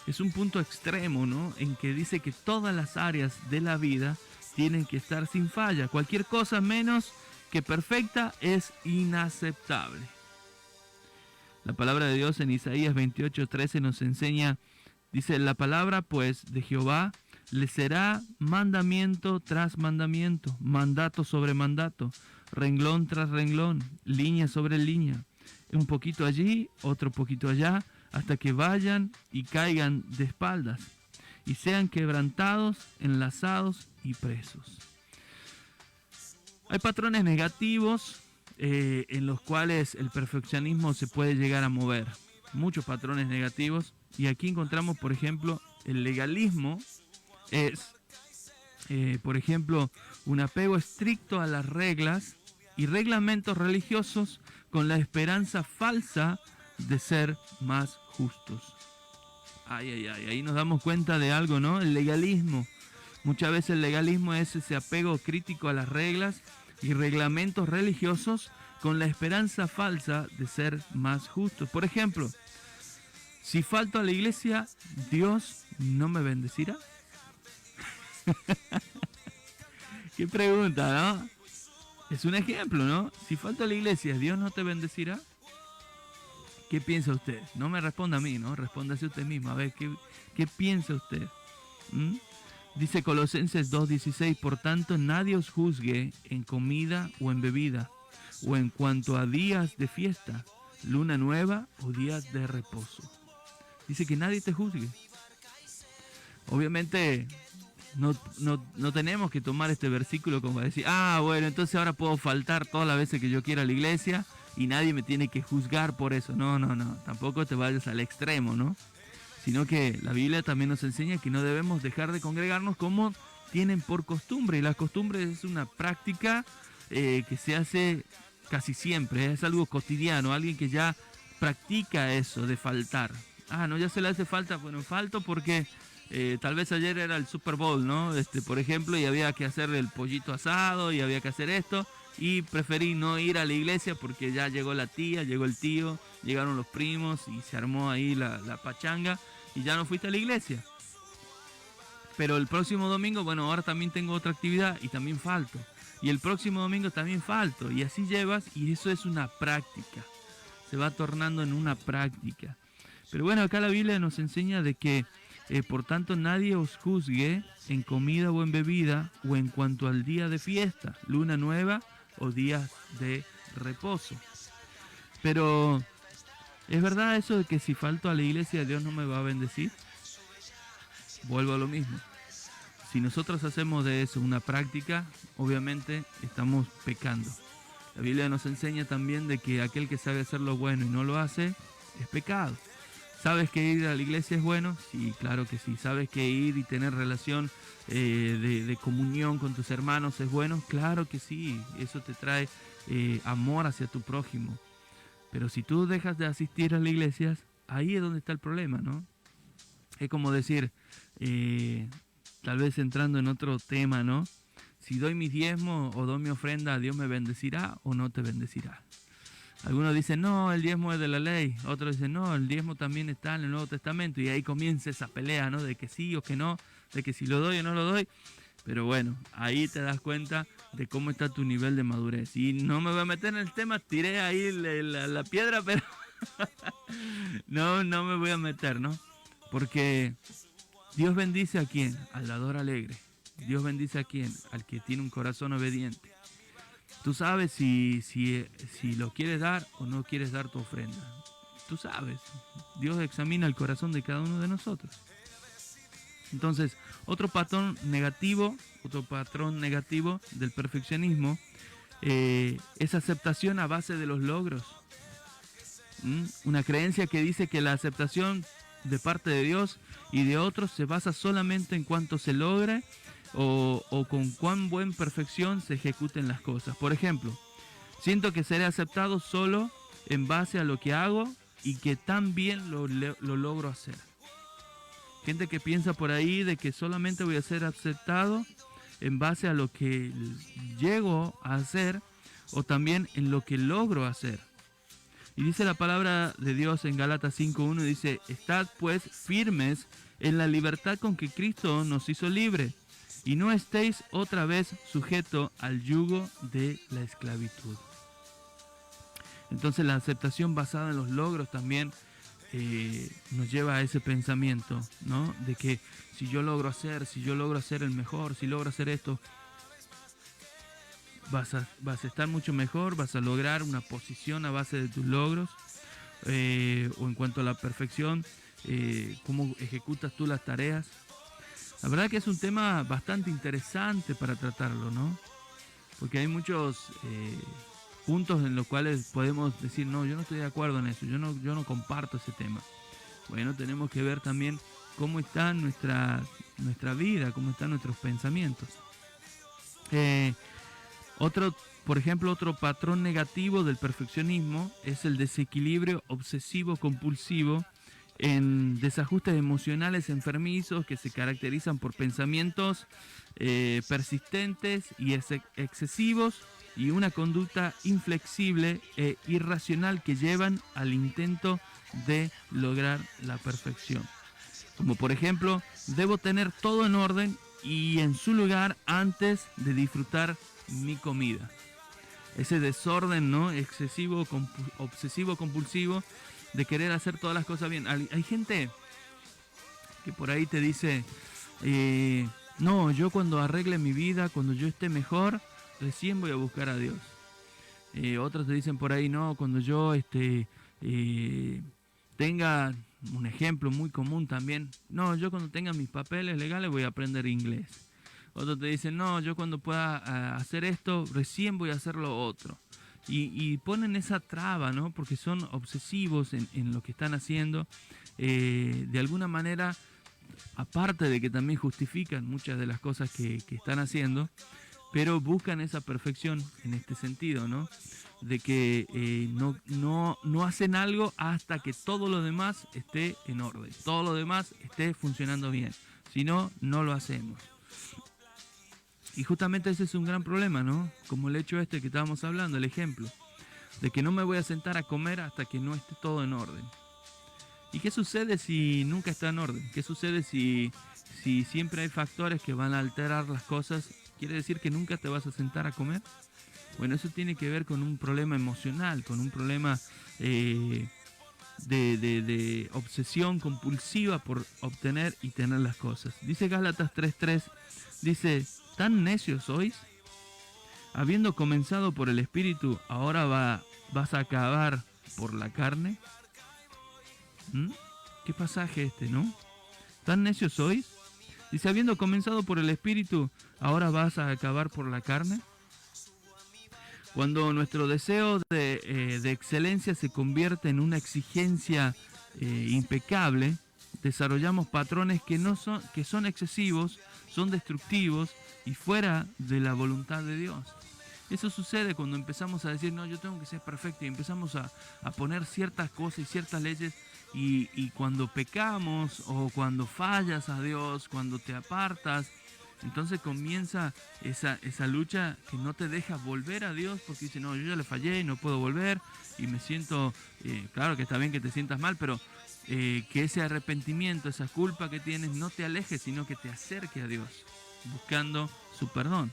Speaker 3: Es un punto extremo, ¿no? En que dice que todas las áreas de la vida tienen que estar sin falla. Cualquier cosa menos que perfecta es inaceptable. La palabra de Dios en Isaías 28:13 nos enseña, dice, la palabra pues de Jehová le será mandamiento tras mandamiento, mandato sobre mandato, renglón tras renglón, línea sobre línea, un poquito allí, otro poquito allá, hasta que vayan y caigan de espaldas y sean quebrantados, enlazados y presos. Hay patrones negativos en los cuales el perfeccionismo se puede llegar a mover. Muchos patrones negativos. Y aquí encontramos, por ejemplo, el legalismo es, por ejemplo, un apego estricto a las reglas y reglamentos religiosos con la esperanza falsa de ser más justos. Ahí nos damos cuenta de algo, ¿no? El legalismo. Muchas veces el legalismo es ese apego crítico a las reglas y reglamentos religiosos con la esperanza falsa de ser más justos. Por ejemplo, si falto a la iglesia, ¿Dios no me bendecirá? Qué pregunta, ¿no? Es un ejemplo, ¿no? Si falto a la iglesia, ¿Dios no te bendecirá? ¿Qué piensa usted? No me responda a mí, ¿no? Respóndase usted mismo. A ver, ¿qué piensa usted? Dice Colosenses 2:16, por tanto, nadie os juzgue en comida o en bebida, o en cuanto a días de fiesta, luna nueva o día de reposo. Dice que nadie te juzgue. Obviamente no tenemos que tomar este versículo como para decir, bueno, entonces ahora puedo faltar todas las veces que yo quiera a la iglesia y nadie me tiene que juzgar por eso. No, tampoco te vayas al extremo, ¿no? Sino que la Biblia también nos enseña que no debemos dejar de congregarnos como tienen por costumbre. Y la costumbre es una práctica que se hace casi siempre, es algo cotidiano, alguien que ya practica eso de faltar. No, ya se le hace falta, bueno, falto porque tal vez ayer era el Super Bowl, ¿no? Por ejemplo, y había que hacer el pollito asado y había que hacer esto y preferí no ir a la iglesia porque ya llegó la tía, llegó el tío, llegaron los primos y se armó ahí la pachanga y ya no fuiste a la iglesia. Pero el próximo domingo, bueno, ahora también tengo otra actividad y también falto. Y el próximo domingo también falto. Y así llevas, y eso es una práctica. Se va tornando en una práctica. Pero bueno, acá la Biblia nos enseña de que, por tanto, nadie os juzgue en comida o en bebida, o en cuanto al día de fiesta, luna nueva o días de reposo. Pero, ¿es verdad eso de que si falto a la iglesia Dios no me va a bendecir? Vuelvo a lo mismo. Si nosotros hacemos de eso una práctica, obviamente estamos pecando. La Biblia nos enseña también de que aquel que sabe hacer lo bueno y no lo hace, es pecado. ¿Sabes que ir a la iglesia es bueno? Sí, claro que sí. ¿Sabes que ir y tener relación de comunión con tus hermanos es bueno? Claro que sí. Eso te trae amor hacia tu prójimo. Pero si tú dejas de asistir a las iglesias, ahí es donde está el problema, ¿no? Es como decir, tal vez entrando en otro tema, ¿no? Si doy mis diezmos o doy mi ofrenda, ¿Dios me bendecirá o no te bendecirá? Algunos dicen, no, el diezmo es de la ley. Otros dicen, no, el diezmo también está en el Nuevo Testamento. Y ahí comienza esa pelea, ¿no? De que sí o que no, de que si lo doy o no lo doy. Pero bueno, ahí te das cuenta de cómo está tu nivel de madurez. Y no me voy a meter en el tema, tiré ahí la piedra, pero no me voy a meter, ¿no? Porque Dios bendice a quien, al dador alegre. Dios bendice a quien, al que tiene un corazón obediente. Tú sabes si lo quieres dar o no quieres dar tu ofrenda. Tú sabes. Dios examina el corazón de cada uno de nosotros. Entonces, otro patrón negativo del perfeccionismo es aceptación a base de los logros. Una creencia que dice que la aceptación de parte de Dios y de otros se basa solamente en cuanto se logre o con cuán buena perfección se ejecuten las cosas. Por ejemplo, siento que seré aceptado solo en base a lo que hago y que tan bien lo logro hacer. Gente que piensa por ahí de que solamente voy a ser aceptado en base a lo que llego a hacer o también en lo que logro hacer. Y dice la palabra de Dios en Gálatas 5:1, dice, estad pues firmes en la libertad con que Cristo nos hizo libre, y no estéis otra vez sujetos al yugo de la esclavitud. Entonces la aceptación basada en los logros también nos lleva a ese pensamiento, ¿no? De que si yo logro hacer el mejor, si logro hacer esto, vas a estar mucho mejor, vas a lograr una posición a base de tus logros, o en cuanto a la perfección, cómo ejecutas tú las tareas. La verdad que es un tema bastante interesante para tratarlo, ¿no? Porque hay muchos puntos en los cuales podemos decir, no, yo no estoy de acuerdo en eso, yo no comparto ese tema. Bueno, tenemos que ver también cómo está nuestra vida, cómo están nuestros pensamientos. Por ejemplo, otro patrón negativo del perfeccionismo es el desequilibrio obsesivo-compulsivo en desajustes emocionales enfermizos que se caracterizan por pensamientos persistentes y excesivos y una conducta inflexible e irracional que llevan al intento de lograr la perfección. Como por ejemplo, debo tener todo en orden y en su lugar antes de disfrutar mi comida. Ese desorden, ¿no? Excesivo, obsesivo, compulsivo, de querer hacer todas las cosas bien. Hay gente que por ahí te dice, no, yo cuando arregle mi vida, cuando yo esté mejor, recién voy a buscar a Dios. Otros te dicen por ahí, no, cuando yo tenga un ejemplo muy común también. No, yo cuando tenga mis papeles legales voy a aprender inglés. Otros te dicen, no, yo cuando pueda hacer esto, recién voy a hacer lo otro. Y ponen esa traba, ¿no? Porque son obsesivos en lo que están haciendo. De alguna manera, aparte de que también justifican muchas de las cosas que están haciendo, pero buscan esa perfección en este sentido, ¿no? De que no hacen algo hasta que todo lo demás esté en orden, todo lo demás esté funcionando bien. Si no, no lo hacemos. Y justamente ese es un gran problema, ¿no? Como el hecho este que estábamos hablando, el ejemplo, de que no me voy a sentar a comer hasta que no esté todo en orden. ¿Y qué sucede si nunca está en orden? ¿Qué sucede si siempre hay factores que van a alterar las cosas? ¿Quiere decir que nunca te vas a sentar a comer? Bueno, eso tiene que ver con un problema emocional, con un problema de obsesión compulsiva por obtener y tener las cosas. Dice Gálatas 3:3, dice, ¿tan necios sois? Habiendo comenzado por el Espíritu, ¿ahora vas a acabar por la carne? ¿Qué pasaje este, no? ¿Tan necios sois? Dice, habiendo comenzado por el Espíritu, ¿ahora vas a acabar por la carne? Cuando nuestro deseo de excelencia se convierte en una exigencia impecable, desarrollamos patrones que son excesivos, son destructivos y fuera de la voluntad de Dios. Eso sucede cuando empezamos a decir, no, yo tengo que ser perfecto, y empezamos a poner ciertas cosas y ciertas leyes, y cuando pecamos o cuando fallas a Dios, cuando te apartas, entonces comienza esa lucha que no te deja volver a Dios, porque dice, no, yo ya le fallé y no puedo volver, y me siento, claro que está bien que te sientas mal, pero que ese arrepentimiento, esa culpa que tienes no te aleje, sino que te acerque a Dios, buscando su perdón.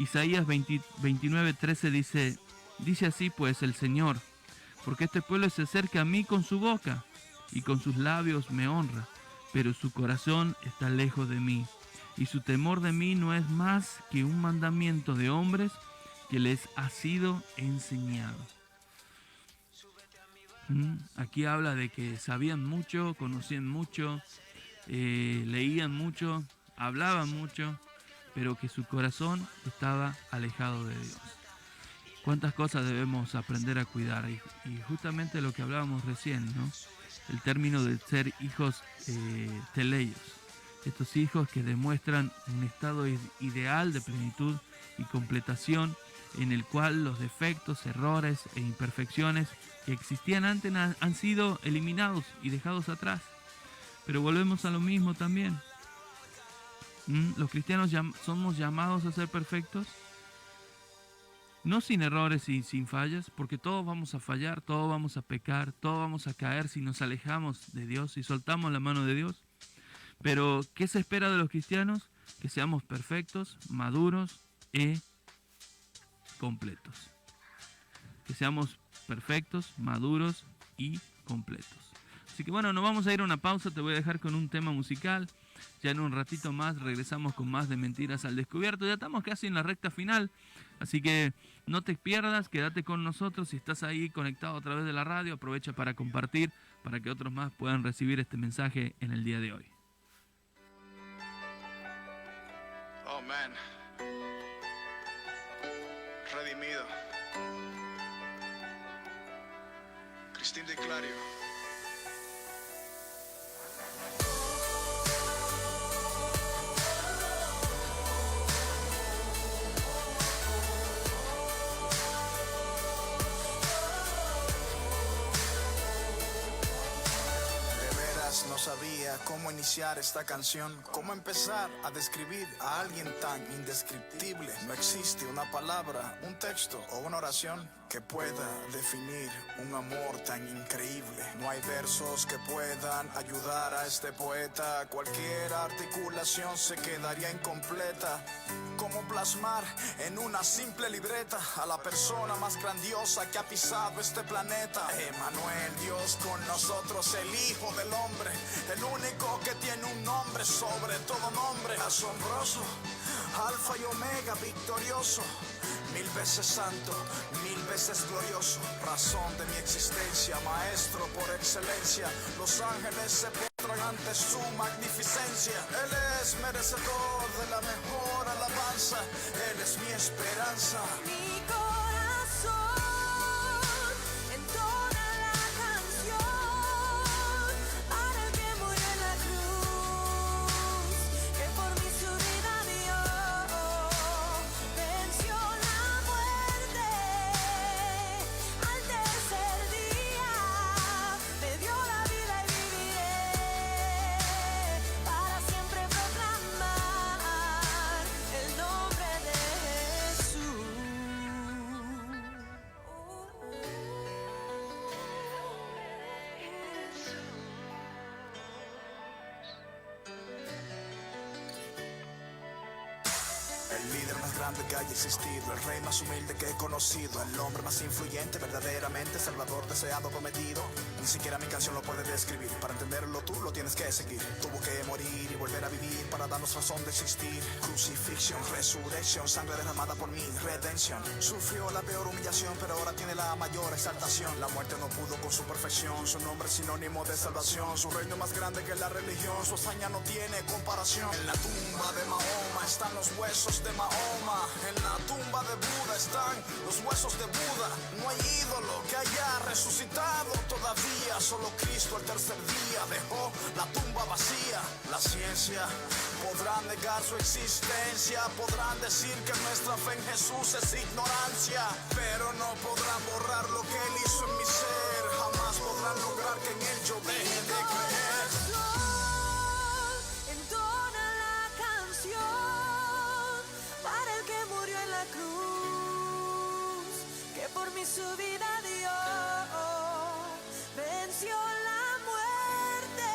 Speaker 3: Isaías 29:13 dice así pues el Señor, porque este pueblo se acerca a mí con su boca y con sus labios me honra, pero su corazón está lejos de mí, y su temor de mí no es más que un mandamiento de hombres que les ha sido enseñado. Aquí habla de que sabían mucho, conocían mucho, leían mucho, hablaban mucho, pero que su corazón estaba alejado de Dios. ¿Cuántas cosas debemos aprender a cuidar? Y justamente lo que hablábamos recién, ¿no? El término de ser hijos teleios. Estos hijos que demuestran un estado ideal de plenitud y completación, en el cual los defectos, errores e imperfecciones que existían antes han sido eliminados y dejados atrás. Pero volvemos a lo mismo también. Los cristianos somos llamados a ser perfectos, no sin errores y sin fallas, porque todos vamos a fallar, todos vamos a pecar, todos vamos a caer si nos alejamos de Dios y soltamos la mano de Dios. Pero, ¿qué se espera de los cristianos? Que seamos perfectos, maduros y completos. Que seamos perfectos, maduros y completos. Así que bueno, nos vamos a ir a una pausa, te voy a dejar con un tema musical. Ya en un ratito más regresamos con más de Mentiras al Descubierto. Ya estamos casi en la recta final, así que no te pierdas, quédate con nosotros. Si estás ahí conectado a través de la radio, aprovecha para compartir, para que otros más puedan recibir este mensaje en el día de hoy.
Speaker 6: Oh man, redimido. Cristín de Clario.
Speaker 4: No sabía cómo iniciar esta canción, cómo empezar a describir a alguien tan indescriptible. No existe una palabra, un texto o una oración que pueda definir un amor tan increíble. No hay versos que puedan ayudar a este poeta. Cualquier articulación se quedaría incompleta. ¿Cómo plasmar en una simple libreta a la persona más grandiosa que ha pisado este planeta? Emmanuel, Dios con nosotros, el Hijo del Hombre, el único que tiene un nombre sobre todo nombre. Asombroso, Alfa y Omega, victorioso, Mil veces santo, mil veces glorioso, razón de mi existencia, maestro por excelencia. Los ángeles se postran ante su magnificencia. Él es merecedor de la mejor alabanza. Él es mi esperanza.
Speaker 5: Mi corazón entona la canción para el que murió en la cruz, que por mí su vida dio, venció la muerte al tercer día, me dio la vida y viviré para siempre proclamar el nombre de Jesús.
Speaker 4: El líder más grande que haya existido, el rey más humilde que he conocido, el hombre más influyente, verdaderamente salvador, deseado, prometido. Ni siquiera mi canción lo puede describir. Para entenderlo tú lo tienes que seguir. Tuvo que morir y volver a vivir para darnos razón de existir. Crucifixión, resurrección, sangre derramada por mí, redención. Sufrió la peor humillación, pero ahora tiene la mayor exaltación. La muerte no pudo con su perfección, su nombre es sinónimo de salvación. Su reino más grande que la religión, su hazaña no tiene comparación. En la tumba de Mahoma están los huesos de Mahoma. En la tumba de Buda están los huesos de Buda. No hay ídolo que haya resucitado todavía. Solo Cristo el tercer día dejó la tumba vacía. La ciencia podrá negar su existencia, podrán decir que nuestra fe en Jesús es ignorancia, pero no podrán borrar lo que Él hizo en mi ser. Jamás podrán lograr que en Él yo deje de creer.
Speaker 5: Entona la canción para el que murió en la cruz, que por mí su vida dio, venció la muerte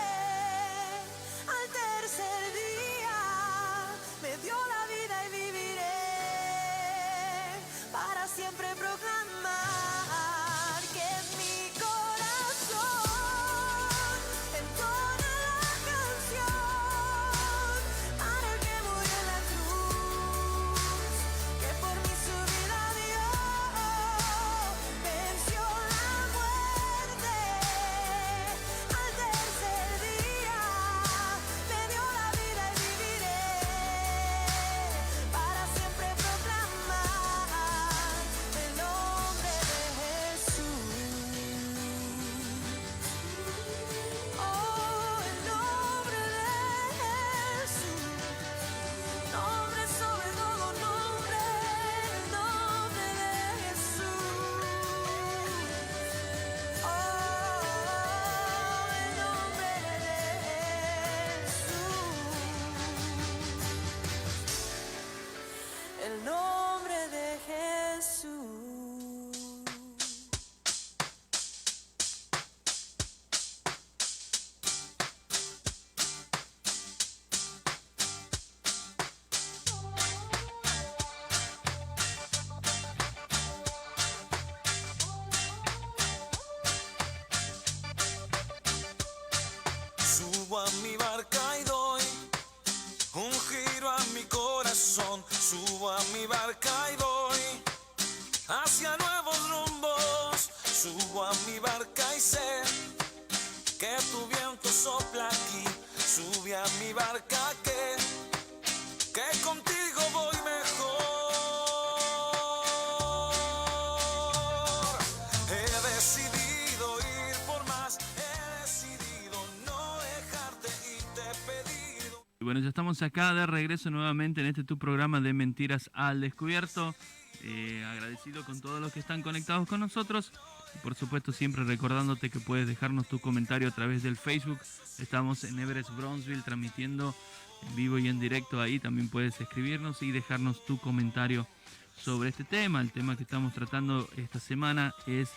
Speaker 5: al tercer día, me dio la vida y viviré para siempre proclamar que mi corazón entona la canción para el que murió en la cruz, que por mí su vida dio, venció la muerte al tercer día, me dio la vida y viviré para siempre proclamar el nombre de Jesús. Oh, el nombre de Jesús, nombre sobre todo nombre, el nombre de Jesús. Oh, el nombre de Jesús. El nombre de Jesús.
Speaker 1: Subo a mi barca y doy un giro a mi corazón. Subo a mi barca y voy hacia nuevos rumbos. Subo a mi barca y sé que tu viento sopla aquí. Sube a mi barca que contigo voy mejor. He decidido ir por más, he decidido no dejarte y te he pedido.
Speaker 3: Y bueno, ya estamos acá de regreso nuevamente en este tu programa de Mentiras al Descubierto. Agradecido con todos los que están conectados con nosotros. Y por supuesto siempre recordándote que puedes dejarnos tu comentario a través del Facebook. Estamos en Everest Brownsville transmitiendo en vivo y en directo. Ahí también puedes escribirnos y dejarnos tu comentario sobre este tema. El tema que estamos tratando esta semana es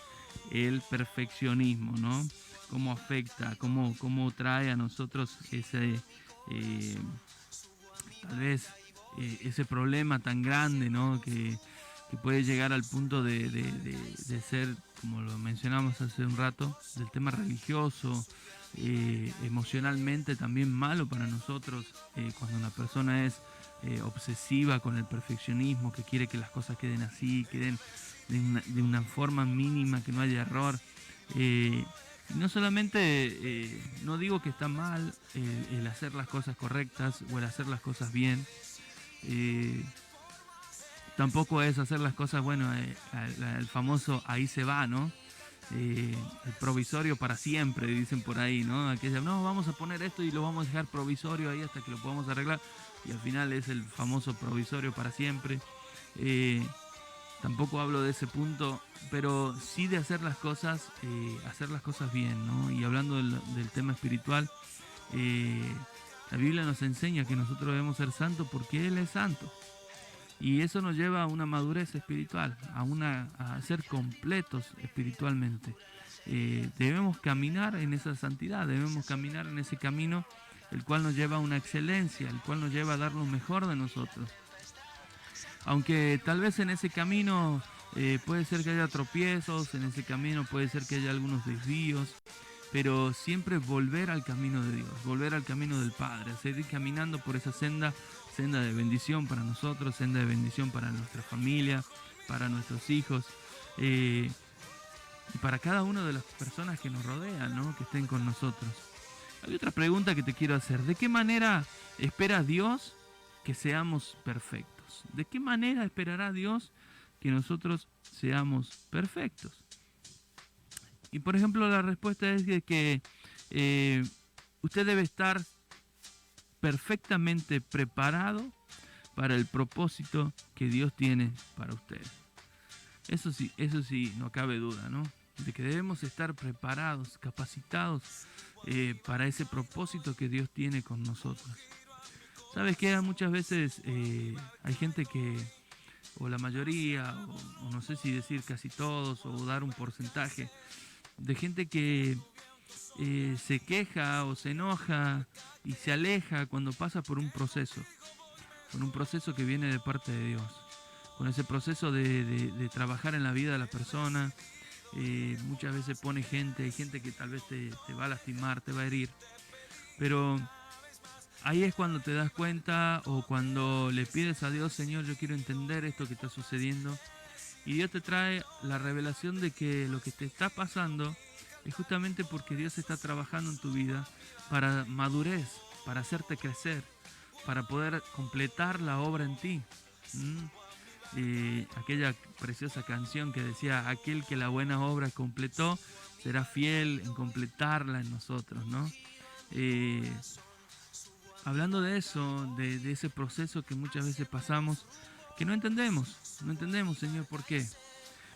Speaker 3: el perfeccionismo, ¿no? Cómo afecta, cómo trae a nosotros ese tal vez ese problema tan grande, ¿no? Que puede llegar al punto de ser, como lo mencionamos hace un rato, del tema religioso, emocionalmente también malo para nosotros, cuando una persona es obsesiva con el perfeccionismo, que quiere que las cosas queden así, queden de una forma mínima, que no haya error. No solamente, no digo que está mal el hacer las cosas correctas o el hacer las cosas bien. Tampoco es hacer las cosas, bueno, el famoso ahí se va, ¿no? El provisorio para siempre, dicen por ahí, ¿no? Aquella, no, vamos a poner esto y lo vamos a dejar provisorio ahí hasta que lo podamos arreglar. Y al final es el famoso provisorio para siempre. Tampoco hablo de ese punto, pero sí de hacer las cosas bien, ¿no? Y hablando del tema espiritual, la Biblia nos enseña que nosotros debemos ser santos porque Él es santo. Y eso nos lleva a una madurez espiritual, a ser completos espiritualmente. Debemos caminar en esa santidad, debemos caminar en ese camino, el cual nos lleva a una excelencia, el cual nos lleva a dar lo mejor de nosotros. Aunque tal vez en ese camino puede ser que haya tropiezos, en ese camino puede ser que haya algunos desvíos, pero siempre volver al camino de Dios, volver al camino del Padre, seguir caminando por esa senda de bendición para nosotros, senda de bendición para nuestra familia, para nuestros hijos y para cada una de las personas que nos rodean, ¿no? Que estén con nosotros. Hay otra pregunta que te quiero hacer. ¿De qué manera espera Dios que seamos perfectos? ¿De qué manera esperará Dios que nosotros seamos perfectos? Y por ejemplo, la respuesta es que usted debe estar perfectamente preparado para el propósito que Dios tiene para usted. Eso sí, no cabe duda, ¿no? De que debemos estar preparados, capacitados para ese propósito que Dios tiene con nosotros. ¿Sabes qué? Muchas veces hay gente que, o la mayoría, o no sé si decir casi todos, o dar un porcentaje, de gente que se queja o se enoja y se aleja cuando pasa por un proceso que viene de parte de Dios, con ese proceso de trabajar en la vida de la persona. Muchas veces hay gente que tal vez te va a lastimar, te va a herir, pero ahí es cuando te das cuenta, o cuando le pides a Dios, Señor, yo quiero entender esto que está sucediendo, y Dios te trae la revelación de que lo que te está pasando es justamente porque Dios está trabajando en tu vida para madurez, para hacerte crecer, para poder completar la obra en ti. Aquella preciosa canción que decía, aquel que la buena obra completó será fiel en completarla en nosotros, ¿no? Hablando de eso, de ese proceso que muchas veces pasamos, que no entendemos, Señor, ¿por qué?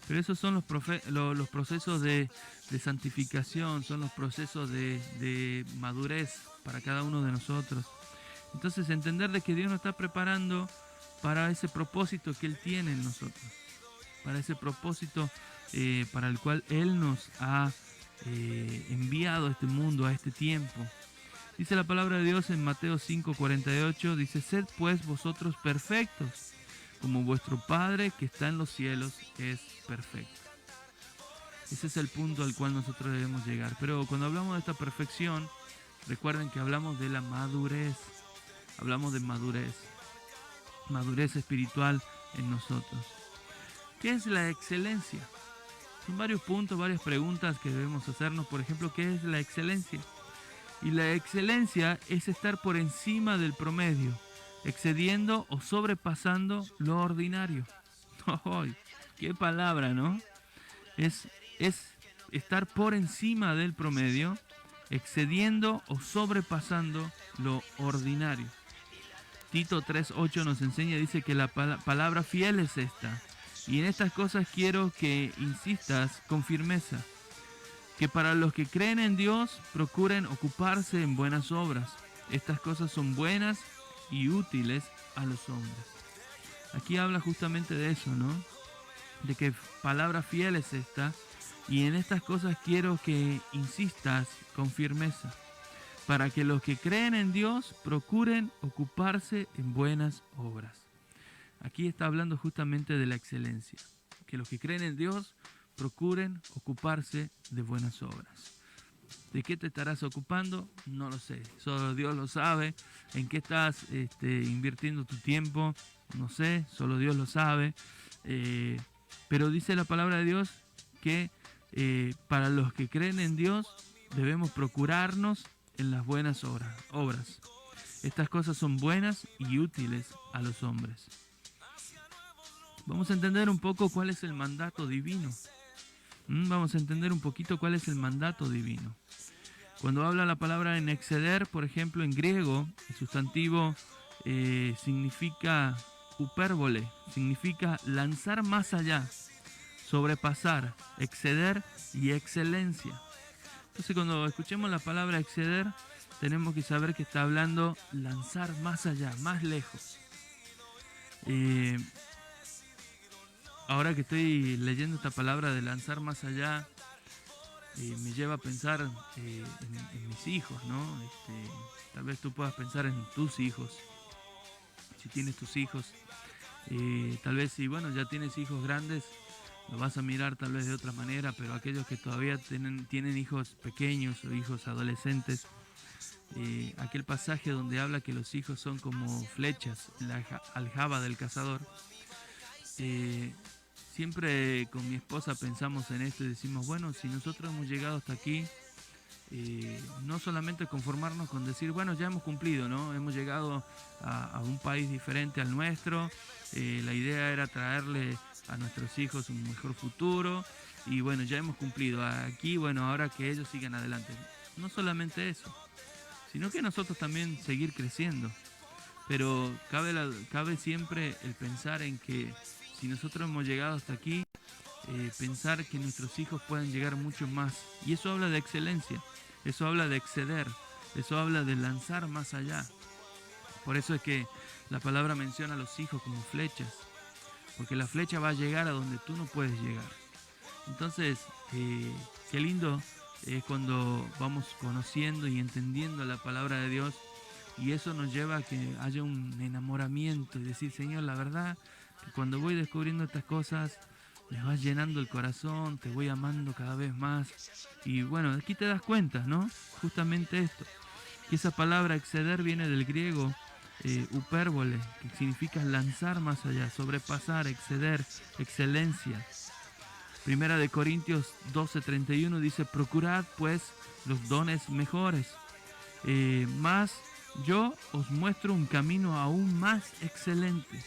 Speaker 3: Pero esos son los procesos de santificación, son los procesos de madurez para cada uno de nosotros. Entonces, entender de que Dios nos está preparando para ese propósito que Él tiene en nosotros, para ese propósito para el cual Él nos ha enviado a este mundo, a este tiempo. Dice la palabra de Dios en Mateo 5:48, dice, sed pues vosotros perfectos, como vuestro Padre que está en los cielos es perfecto. Ese es el punto al cual nosotros debemos llegar. Pero cuando hablamos de esta perfección, recuerden que hablamos de la madurez. Hablamos de madurez espiritual en nosotros. ¿Qué es la excelencia? Son varios puntos, varias preguntas que debemos hacernos. Por ejemplo, ¿qué es la excelencia? Y la excelencia es estar por encima del promedio, excediendo o sobrepasando lo ordinario. ¡Oh, qué palabra!, ¿no? Es estar por encima del promedio, excediendo o sobrepasando lo ordinario. Tito 3:8 nos enseña, dice que la palabra fiel es esta. Y en estas cosas quiero que insistas con firmeza, que para los que creen en Dios procuren ocuparse en buenas obras. Estas cosas son buenas y útiles a los hombres. Aquí habla justamente de eso, ¿no? De que palabra fiel es esta, y en estas cosas quiero que insistas con firmeza, para que los que creen en Dios procuren ocuparse en buenas obras. Aquí está hablando justamente de la excelencia, que los que creen en Dios procuren ocuparse de buenas obras. ¿De qué te estarás ocupando? No lo sé, solo Dios lo sabe. ¿En qué estás invirtiendo tu tiempo? No sé, solo Dios lo sabe. Pero dice la palabra de Dios que para los que creen en Dios debemos procurarnos en las buenas obras. Estas cosas son buenas y útiles a los hombres. Vamos a entender un poco cuál es el mandato divino. Vamos a entender un poquito cuál es el mandato divino. Cuando habla la palabra en exceder, por ejemplo, en griego, el sustantivo significa upérbole, significa lanzar más allá, sobrepasar, exceder y excelencia. Entonces, cuando escuchemos la palabra exceder, tenemos que saber que está hablando lanzar más allá, más lejos. Ahora que estoy leyendo esta palabra de lanzar más allá, me lleva a pensar en mis hijos, ¿no? Tal vez tú puedas pensar en tus hijos, si tienes tus hijos. Tal vez si, bueno, ya tienes hijos grandes, lo vas a mirar tal vez de otra manera, pero aquellos que todavía tienen hijos pequeños o hijos adolescentes, aquel pasaje donde habla que los hijos son como flechas en la aljaba del cazador. Siempre con mi esposa pensamos en esto y decimos, bueno, si nosotros hemos llegado hasta aquí, no solamente conformarnos con decir, bueno, ya hemos cumplido, ¿no? Hemos llegado a un país diferente al nuestro, la idea era traerle a nuestros hijos un mejor futuro y bueno, ya hemos cumplido aquí, bueno, ahora que ellos sigan adelante. No solamente eso, sino que nosotros también seguir creciendo, pero cabe siempre el pensar en que si nosotros hemos llegado hasta aquí, pensar que nuestros hijos pueden llegar mucho más. Y eso habla de excelencia, eso habla de exceder, eso habla de lanzar más allá. Por eso es que la palabra menciona a los hijos como flechas, porque la flecha va a llegar a donde tú no puedes llegar. Entonces, qué lindo es cuando vamos conociendo y entendiendo la palabra de Dios, y eso nos lleva a que haya un enamoramiento y decir, Señor, la verdad, que cuando voy descubriendo estas cosas, me vas llenando el corazón, te voy amando cada vez más. Y bueno, aquí te das cuenta, ¿no? Justamente esto, que esa palabra exceder viene del griego upérbole, que significa lanzar más allá, sobrepasar, exceder, excelencia. Primera de Corintios 12:31 dice, procurad pues los dones mejores, más yo os muestro un camino aún más excelente.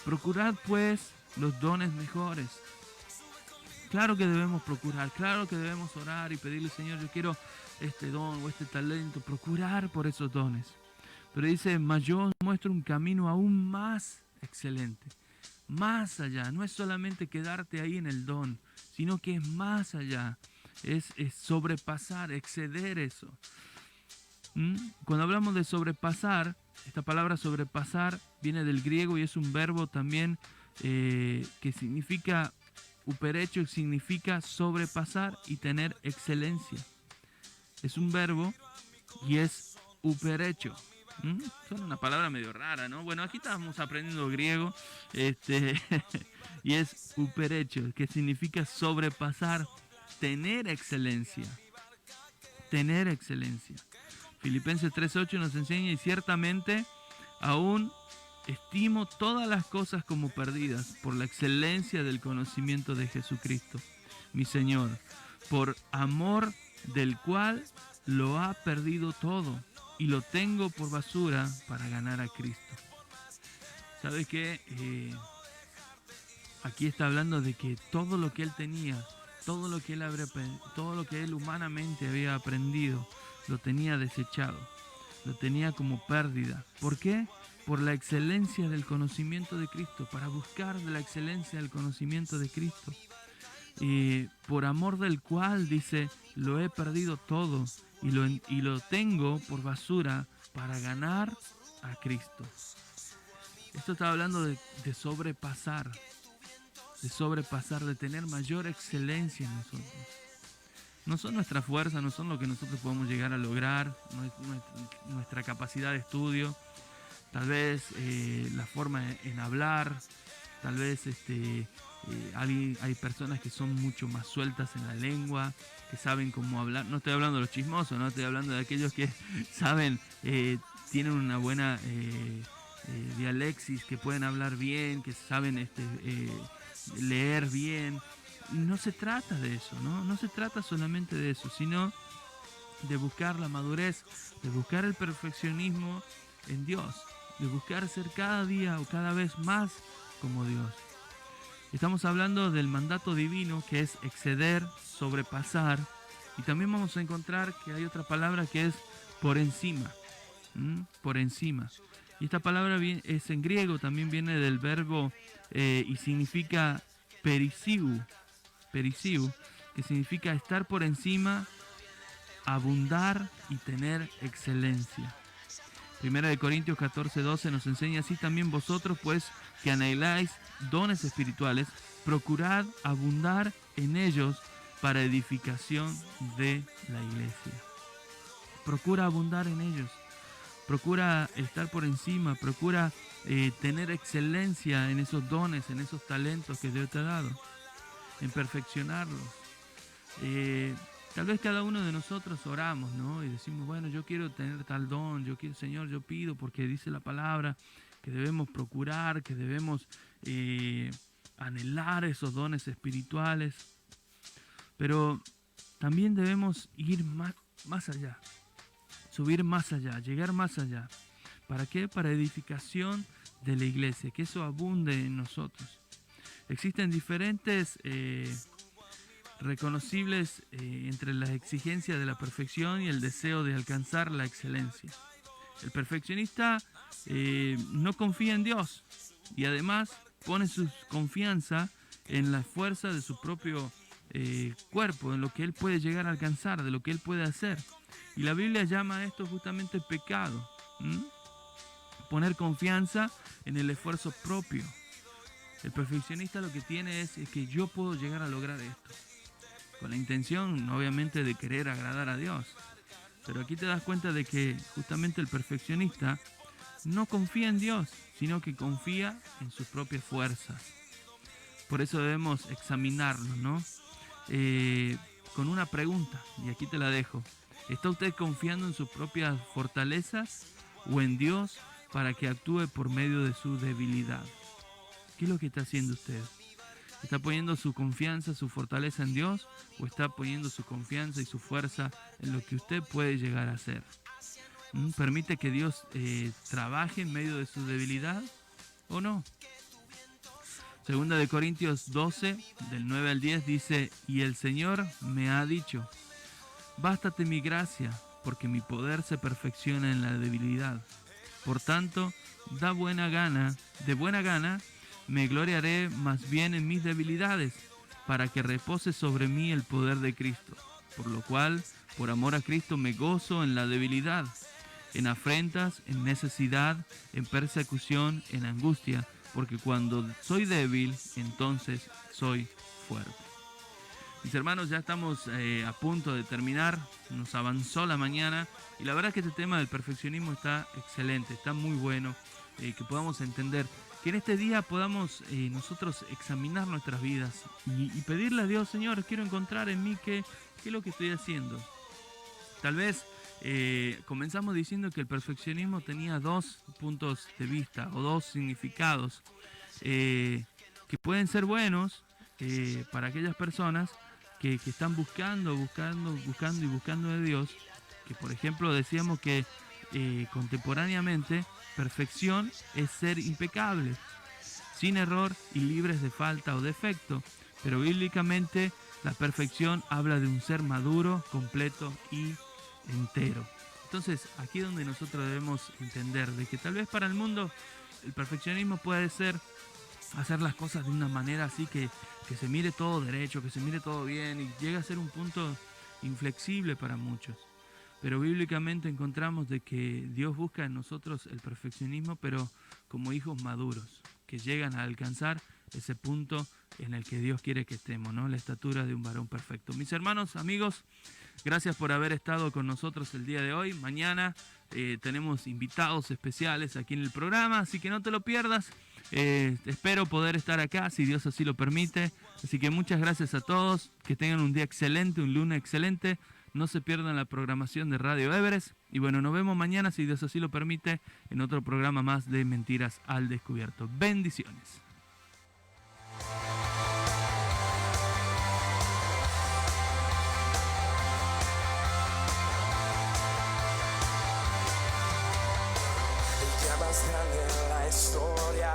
Speaker 3: Procurad pues los dones mejores. Claro que debemos procurar, claro que debemos orar y pedirle, Señor, yo quiero este don o este talento, procurar por esos dones. Pero dice, mas yo os muestro un camino aún más excelente, más allá. No es solamente quedarte ahí en el don, sino que es más allá, es sobrepasar, exceder eso. Cuando hablamos de sobrepasar, esta palabra sobrepasar viene del griego y es un verbo también que significa uperecho, significa sobrepasar y tener excelencia. Es un verbo y es uperecho. Suena una palabra medio rara, ¿no? Bueno, aquí estamos aprendiendo griego y es uperecho, que significa sobrepasar, tener excelencia. Tener excelencia. Filipenses 3:8 nos enseña, y ciertamente aún estimo todas las cosas como perdidas por la excelencia del conocimiento de Jesucristo, mi Señor, por amor del cual lo ha perdido todo y lo tengo por basura para ganar a Cristo. ¿Sabes qué? Aquí está hablando de que todo lo que él tenía, todo lo que él humanamente había aprendido, lo tenía desechado, lo tenía como pérdida. ¿Por qué? Por la excelencia del conocimiento de Cristo, para buscar de la excelencia del conocimiento de Cristo. Por amor del cual, dice, lo he perdido todo y lo tengo por basura para ganar a Cristo. Esto está hablando de sobrepasar, de tener mayor excelencia en nosotros. No son nuestra fuerza, no son lo que nosotros podemos llegar a lograr, no es nuestra capacidad de estudio, tal vez la forma en hablar, tal vez Hay personas que son mucho más sueltas en la lengua, que saben cómo hablar. No estoy hablando de los chismosos, no estoy hablando de aquellos que saben, tienen una buena dialexis, que pueden hablar bien, que saben leer bien. Y no se trata de eso, ¿no? No se trata solamente de eso, sino de buscar la madurez, de buscar el perfeccionismo en Dios, de buscar ser cada día o cada vez más como Dios. Estamos hablando del mandato divino, que es exceder, sobrepasar, y también vamos a encontrar que hay otra palabra que es por encima, por encima. Y esta palabra es en griego, también viene del verbo y significa perisiu, que significa estar por encima, abundar y tener excelencia. Primera de Corintios 14:12 nos enseña: así también vosotros, pues, que anheláis dones espirituales, procurad abundar en ellos para edificación de la iglesia. Procura abundar en ellos, procura estar por encima, procura tener excelencia en esos dones, en esos talentos que Dios te ha dado, en perfeccionarlos. Tal vez cada uno de nosotros oramos, ¿no? Y decimos, bueno, yo quiero tener tal don, Señor, yo pido, porque dice la palabra que debemos procurar, que debemos anhelar esos dones espirituales. Pero también debemos ir más allá, subir más allá, llegar más allá. ¿Para qué? Para edificación de la iglesia, que eso abunde en nosotros. Existen diferentes reconocibles entre las exigencias de la perfección y el deseo de alcanzar la excelencia. El perfeccionista no confía en Dios y además pone su confianza en la fuerza de su propio cuerpo, en lo que él puede llegar a alcanzar, de lo que él puede hacer. Y la Biblia llama a esto justamente pecado. Poner confianza en el esfuerzo propio. El perfeccionista lo que tiene es que yo puedo llegar a lograr esto, con la intención obviamente de querer agradar a Dios. Pero aquí te das cuenta de que justamente el perfeccionista no confía en Dios, sino que confía en sus propias fuerzas. Por eso debemos examinarnos, ¿no? Con una pregunta, y aquí te la dejo. ¿Está usted confiando en sus propias fortalezas o en Dios para que actúe por medio de su debilidad? ¿Qué es lo que está haciendo usted? ¿Está poniendo su confianza, su fortaleza en Dios, o está poniendo su confianza y su fuerza en lo que usted puede llegar a hacer? ¿Permite que Dios trabaje en medio de su debilidad o no? Segunda de Corintios 12, del 9 al 10 dice: y el Señor me ha dicho, bástate mi gracia, porque mi poder se perfecciona en la debilidad. Por tanto, de buena gana, me gloriaré más bien en mis debilidades, para que repose sobre mí el poder de Cristo. Por lo cual, por amor a Cristo, me gozo en la debilidad, en afrentas, en necesidad, en persecución, en angustia, porque cuando soy débil, entonces soy fuerte. Mis hermanos, ya estamos a punto de terminar, nos avanzó la mañana, y la verdad es que este tema del perfeccionismo está excelente, está muy bueno, que podamos entender, que en este día podamos nosotros examinar nuestras vidas y pedirle a Dios: Señor, quiero encontrar en mí qué es lo que estoy haciendo. Tal vez comenzamos diciendo que el perfeccionismo tenía dos puntos de vista o dos significados que pueden ser buenos para aquellas personas que están buscando de Dios. Que por ejemplo decíamos que contemporáneamente perfección es ser impecable, sin error y libres de falta o defecto, pero bíblicamente la perfección habla de un ser maduro, completo y entero. Entonces aquí es donde nosotros debemos entender de que tal vez para el mundo el perfeccionismo puede ser hacer las cosas de una manera así que se mire todo derecho, que se mire todo bien, y llega a ser un punto inflexible para muchos. Pero bíblicamente encontramos de que Dios busca en nosotros el perfeccionismo, pero como hijos maduros, que llegan a alcanzar ese punto en el que Dios quiere que estemos, ¿no? La estatura de un varón perfecto. Mis hermanos, amigos, gracias por haber estado con nosotros el día de hoy. Mañana tenemos invitados especiales aquí en el programa, así que no te lo pierdas. Espero poder estar acá, si Dios así lo permite. Así que muchas gracias a todos, que tengan un día excelente, un lunes excelente. No se pierdan la programación de Radio Everest. Y bueno, nos vemos mañana, si Dios así lo permite, en otro programa más de Mentiras al Descubierto. Bendiciones.
Speaker 5: Más grande en la historia,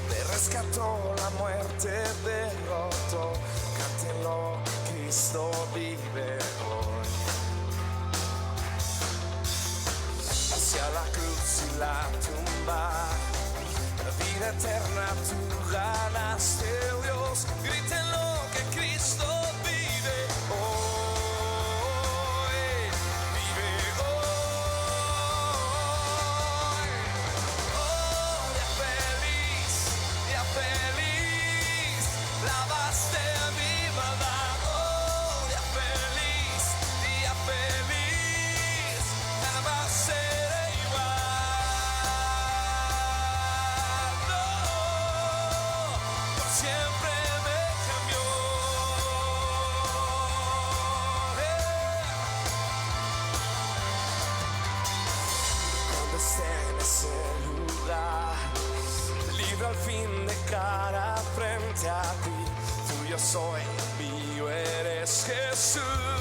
Speaker 5: te rescató la muerte, derrotó, cántenlo, Cristo vive hoy. Hacia la cruz y la tumba, la vida eterna tú ganaste, Dios, grítenlo que Cristo vive hoy. Lavaste mi maldad, oh, día feliz, jamás seré igual, no, por siempre me cambió, Cuando esté en ese lugar, libre al fin de cara frente a ti, tuyo soy, mío eres Jesús.